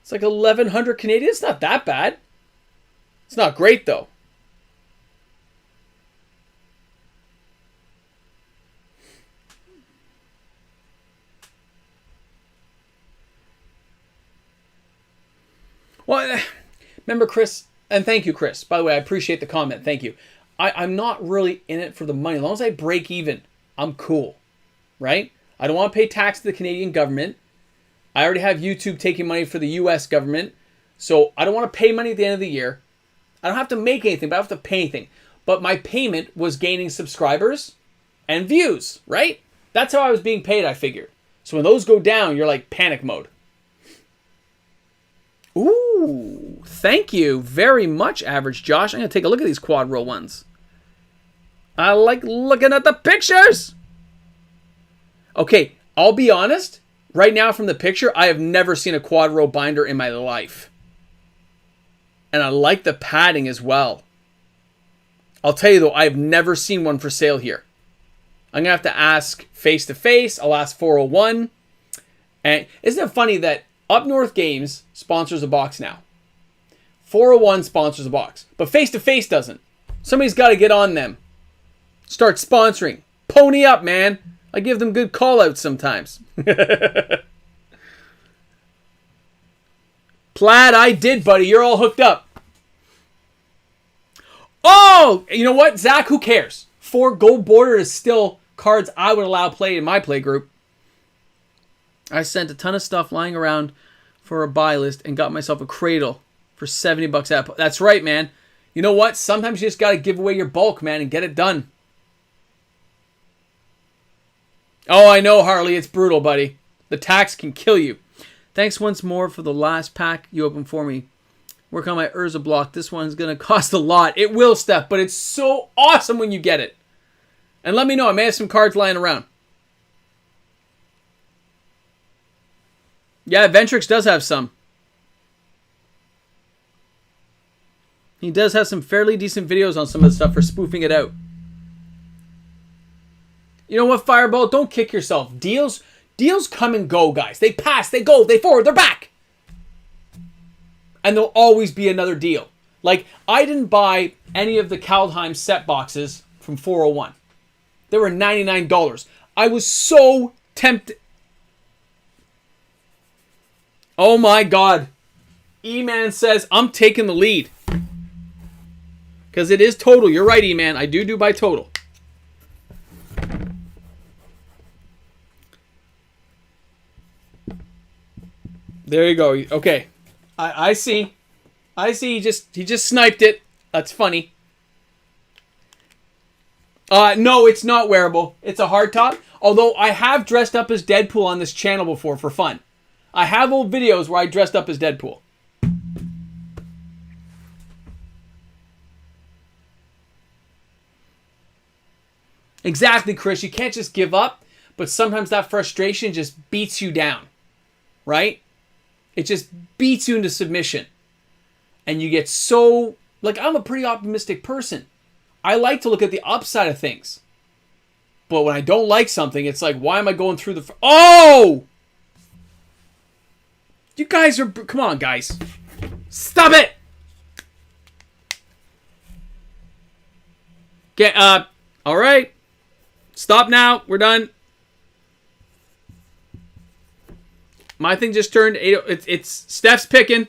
It's like 1,100 Canadian. It's not that bad. It's not great, though. Well, remember, Chris, And thank you, Chris. By the way, I appreciate the comment. Thank you. I'm not really in it for the money. As long as I break even, I'm cool. Right? I don't want to pay tax to the Canadian government. I already have YouTube taking money for the US government. So I don't want to pay money at the end of the year. I don't have to make anything, but I don't have to pay anything. But my payment was gaining subscribers and views, right? That's how I was being paid, I figured. So when those go down, you're like panic mode. Ooh, thank you very much, Average Josh. I'm going to take a look at these quad roll ones. I like looking at the pictures. Okay, I'll be honest. Right now from the picture, I have never seen a quad row binder in my life. And I like the padding as well. I'll tell you though, I have never seen one for sale here. I'm going to have to ask face to face. I'll ask 401. And isn't it funny that Up North Games sponsors a box now? 401 sponsors a box. But face to face doesn't. Somebody's got to get on them. Start sponsoring. Pony up, man. I give them good call outs sometimes. Plaid, I did, buddy. You're all hooked up. Oh, you know what, Zach? Who cares? 4 gold border is still cards I would allow play in my play group. I sent a ton of stuff lying around for a buy list and got myself a cradle for 70 bucks out. That's right, man. You know what? Sometimes you just got to give away your bulk, man, and get it done. Oh, I know, Harley. It's brutal, buddy. The tax can kill you. Thanks once more for the last pack you opened for me. Work on my Urza block. This one's going to cost a lot. It will, Steph, but it's so awesome when you get it. And let me know. I may have some cards lying around. Yeah, Ventrix does have some. He does have some fairly decent videos on some of the stuff for spoofing it out. You know what, Fireball? Don't kick yourself. Deals come and go, guys. They pass, they go, they forward, they're back. And there'll always be another deal. Like, I didn't buy any of the Kaldheim set boxes from 401. They were $99. I was so tempted. Oh my God. E-Man says, I'm taking the lead. Because it is total. You're right, E-Man. I do by total. There you go. Okay. I see. I see. He just sniped it. That's funny. No, it's not wearable. It's a hard top. Although I have dressed up as Deadpool on this channel before for fun. I have old videos where I dressed up as Deadpool. Exactly, Chris. You can't just give up, but sometimes that frustration just beats you down. Right? It just beats you into submission. And you get so... Like, I'm a pretty optimistic person. I like to look at the upside of things. But when I don't like something, it's like, why am I going through the... Oh! You guys are... Come on, guys. Stop it! Get up. All right. Stop now. We're done. My thing just turned 8. It's Steph's picking.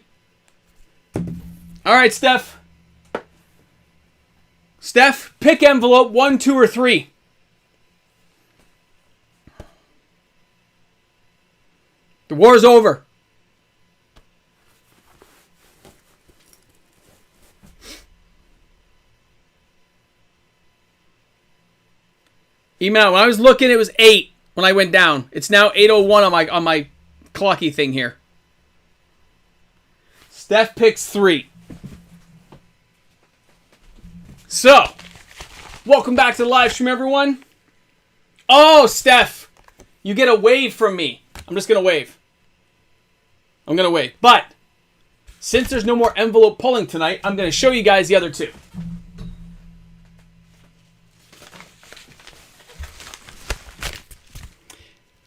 All right, Steph. Steph, pick envelope 1, 2, or 3. The war's over. Email. When I was looking, it was 8 when I went down. It's now 8:01 on my clocky thing here. Steph picks 3. So, welcome back to the live stream, everyone. Oh, Steph, you get a wave from me. I'm just going to wave. I'm going to wave. But, since there's no more envelope pulling tonight, I'm going to show you guys the other 2.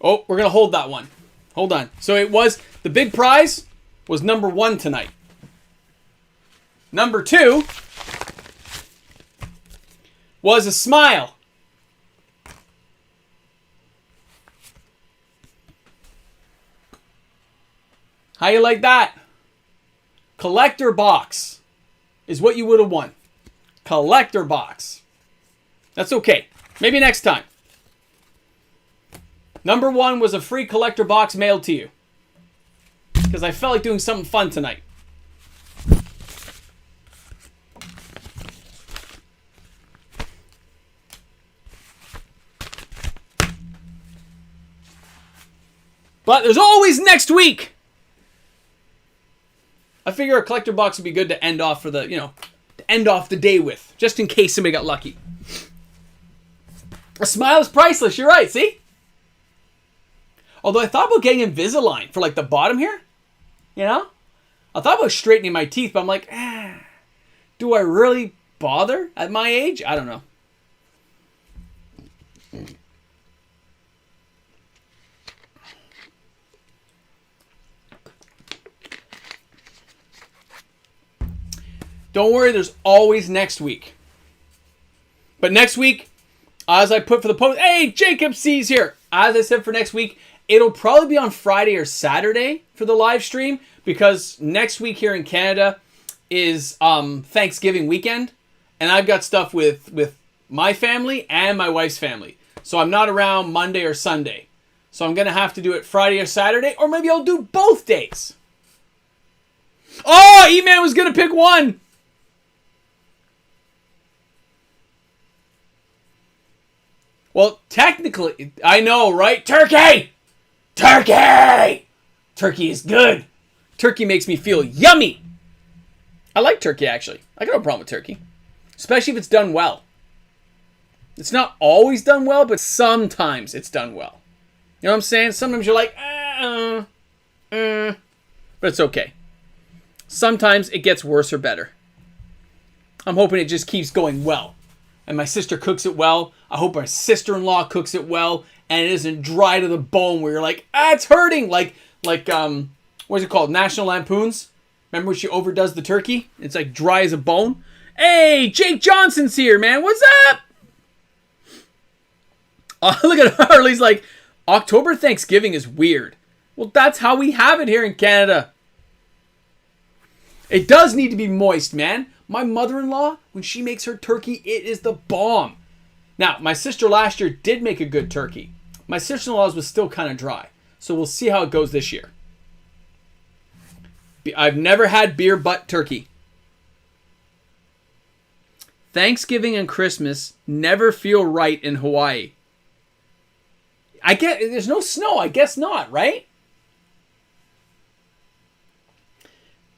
Oh, we're going to hold that one. Hold on. So it was, the big prize was number 1 tonight. Number 2 was a smile. How you like that? Collector box. is what you would have won. Collector box. That's okay. Maybe next time. Number 1 was a free collector box mailed to you. Because I felt like doing something fun tonight. But there's always next week. I figure a collector box would be good to end off for the, to end off the day with. Just in case somebody got lucky. A smile is priceless. You're right, see? Although I thought about getting Invisalign for like the bottom here. I thought about straightening my teeth, but I'm like, do I really bother at my age? I don't know. Don't worry, there's always next week. But next week, as I put for the post, hey, Jacob C's here. As I said for next week, it'll probably be on Friday or Saturday for the live stream because next week here in Canada is Thanksgiving weekend. And I've got stuff with my family and my wife's family. So I'm not around Monday or Sunday. So I'm going to have to do it Friday or Saturday, or maybe I'll do both days. Oh, E-Man was going to pick one. Well, technically, I know, right? Turkey! Turkey! Turkey is good. Turkey makes me feel yummy. I like turkey, actually. I got no problem with turkey. Especially if it's done well. It's not always done well, but sometimes it's done well. You know what I'm saying? Sometimes you're like, but it's okay. Sometimes it gets worse or better. I'm hoping it just keeps going well. And my sister cooks it well. I hope my sister-in-law cooks it well. And it isn't dry to the bone where you're like, it's hurting. Like, what's it called? National Lampoons? Remember when she overdoes the turkey? It's like dry as a bone. Hey, Jake Johnson's here, man. What's up? Look at Harley's like, October Thanksgiving is weird. Well, that's how we have it here in Canada. It does need to be moist, man. My mother-in-law, when she makes her turkey, it is the bomb. Now, my sister last year did make a good turkey. My sister-in-law's was still kind of dry. So we'll see how it goes this year. I've never had beer butt turkey. Thanksgiving and Christmas never feel right in Hawaii. I get there's no snow. I guess not, right?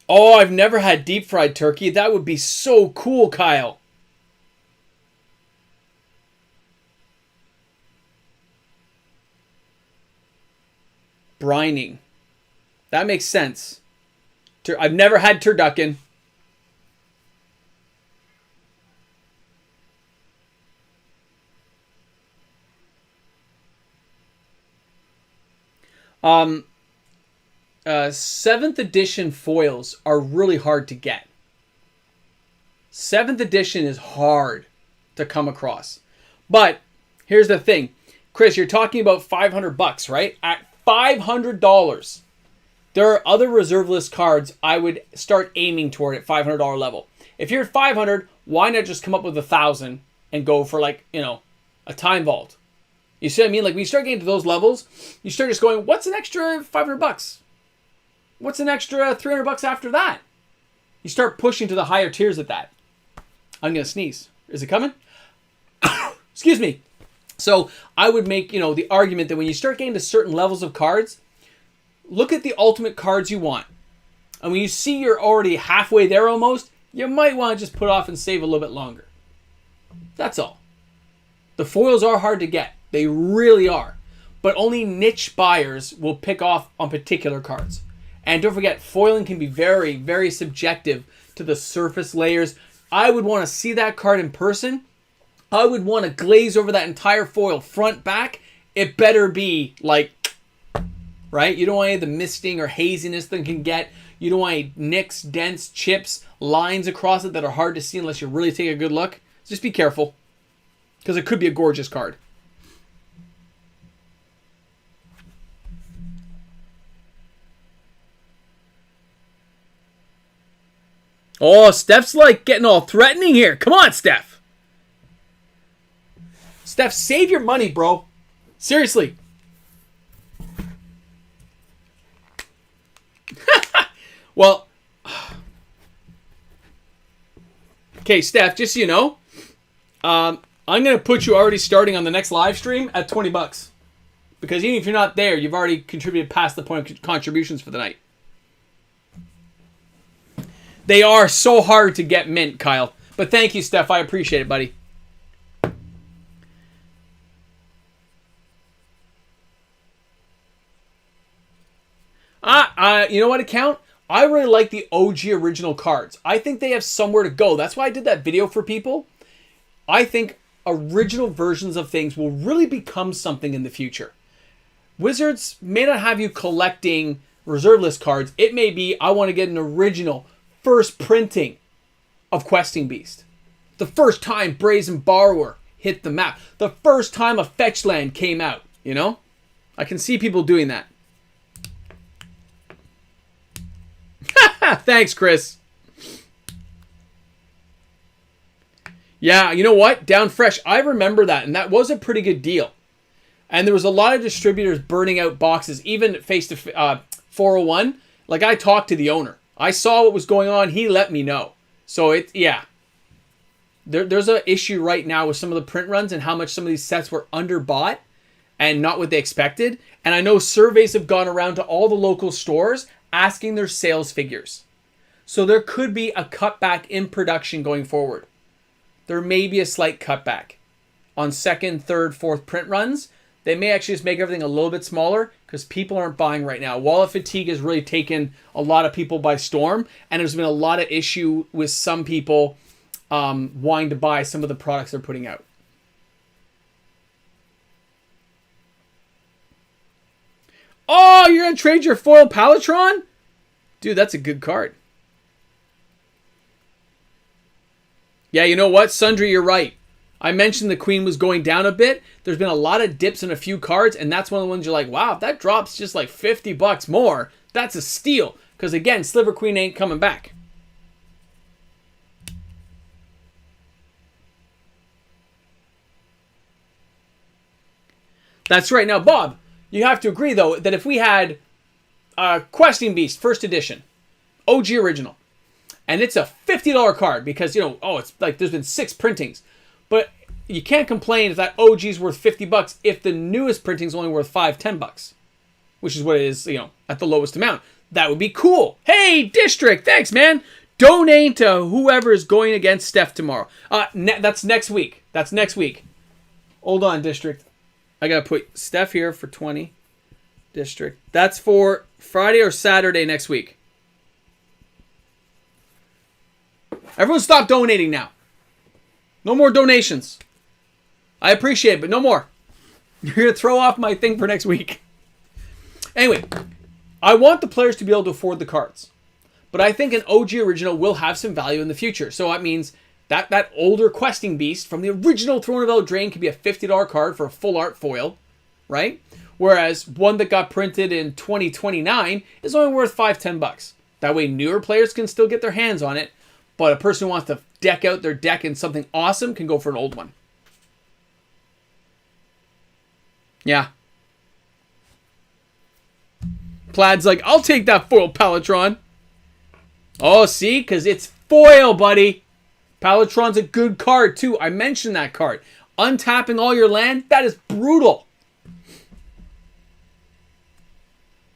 Oh, I've never had deep fried turkey. That would be so cool, Kyle. Brining. That makes sense. I've never had turducken. Seventh edition foils are really hard to get. 7th edition is hard to come across. But here's the thing. Chris, you're talking about $500, right? At $500, there are other reserve list cards I would start aiming toward at $500 level. If you're at $500, why not just come up with $1,000 and go for like, a time vault? You see what I mean? Like when you start getting to those levels, you start just going, what's an extra $500? What's an extra $300 after that? You start pushing to the higher tiers at that. I'm going to sneeze. Is it coming? Excuse me. So I would make, the argument that when you start getting to certain levels of cards, look at the ultimate cards you want. And when you see you're already halfway there almost, you might want to just put off and save a little bit longer. That's all. The foils are hard to get. They really are. But only niche buyers will pick off on particular cards. And don't forget, foiling can be very, very subjective to the surface layers. I would want to see that card in person. I would want to glaze over that entire foil front, back. It better be like, right? You don't want any of the misting or haziness that it can get. You don't want any nicks, dents, chips, lines across it that are hard to see unless you really take a good look. Just be careful. Because it could be a gorgeous card. Oh, Steph's like getting all threatening here. Come on, Steph. Steph, save your money, bro. Seriously. Well, okay, Steph, just so you know, I'm going to put you already starting on the next live stream at $20. Because even if you're not there, you've already contributed past the point of contributions for the night. They are so hard to get mint, Kyle. But thank you, Steph. I appreciate it, buddy. You know what, account? I really like the OG original cards. I think they have somewhere to go. That's why I did that video for people. I think original versions of things will really become something in the future. Wizards may not have you collecting reserve list cards. It may be, I want to get an original first printing of Questing Beast. The first time Brazen Borrower hit the map. The first time a fetch land came out, you know? I can see people doing that. Thanks, Chris. Yeah, you know what? Down Fresh, I remember that, and that was a pretty good deal. And there was a lot of distributors burning out boxes, even face to 401. Like, I talked to the owner. I saw what was going on. He let me know. So, yeah. There's an issue right now with some of the print runs and how much some of these sets were underbought and not what they expected. And I know surveys have gone around to all the local stores asking their sales figures. So there could be a cutback in production going forward. There may be a slight cutback on second, third, fourth print runs. They may actually just make everything a little bit smaller because people aren't buying right now. Wallet fatigue has really taken a lot of people by storm, and there's been a lot of issue with some people wanting to buy some of the products they're putting out. Oh, you're going to trade your foil Palatron? Dude, that's a good card. Yeah, you know what? Sundry, you're right. I mentioned the Queen was going down a bit. There's been a lot of dips in a few cards, and that's one of the ones you're like, wow, if that drops just like $50 more, that's a steal. Because again, Sliver Queen ain't coming back. That's right. Now, Bob, you have to agree, though, that if we had Questing Beast, first edition, OG original, and it's a $50 card because, you know, oh, it's like there's been 6 printings. But you can't complain if that OG is worth $50 if the newest printing is only worth $5-10, which is what it is, you know, at the lowest amount. That would be cool. Hey, District, thanks, man. Donate to whoever is going against Steph tomorrow. That's next week. That's next week. Hold on, District. I got to put Steph here for 20. District. That's for Friday or Saturday next week. Everyone stop donating now. No more donations. I appreciate it, but no more. You're going to throw off my thing for next week. Anyway, I want the players to be able to afford the cards. But I think an OG original will have some value in the future. So that means that older Questing Beast from the original Throne of Eldraine could be a $50 card for a full art foil, right? Whereas one that got printed in 2029 is only worth $5-10. That way newer players can still get their hands on it, but a person who wants to deck out their deck in something awesome can go for an old one. Yeah. Plaid's like, I'll take that foil Palatron. Oh, see? Because it's foil, buddy. Palatron's a good card, too. I mentioned that card. Untapping all your land, that is brutal.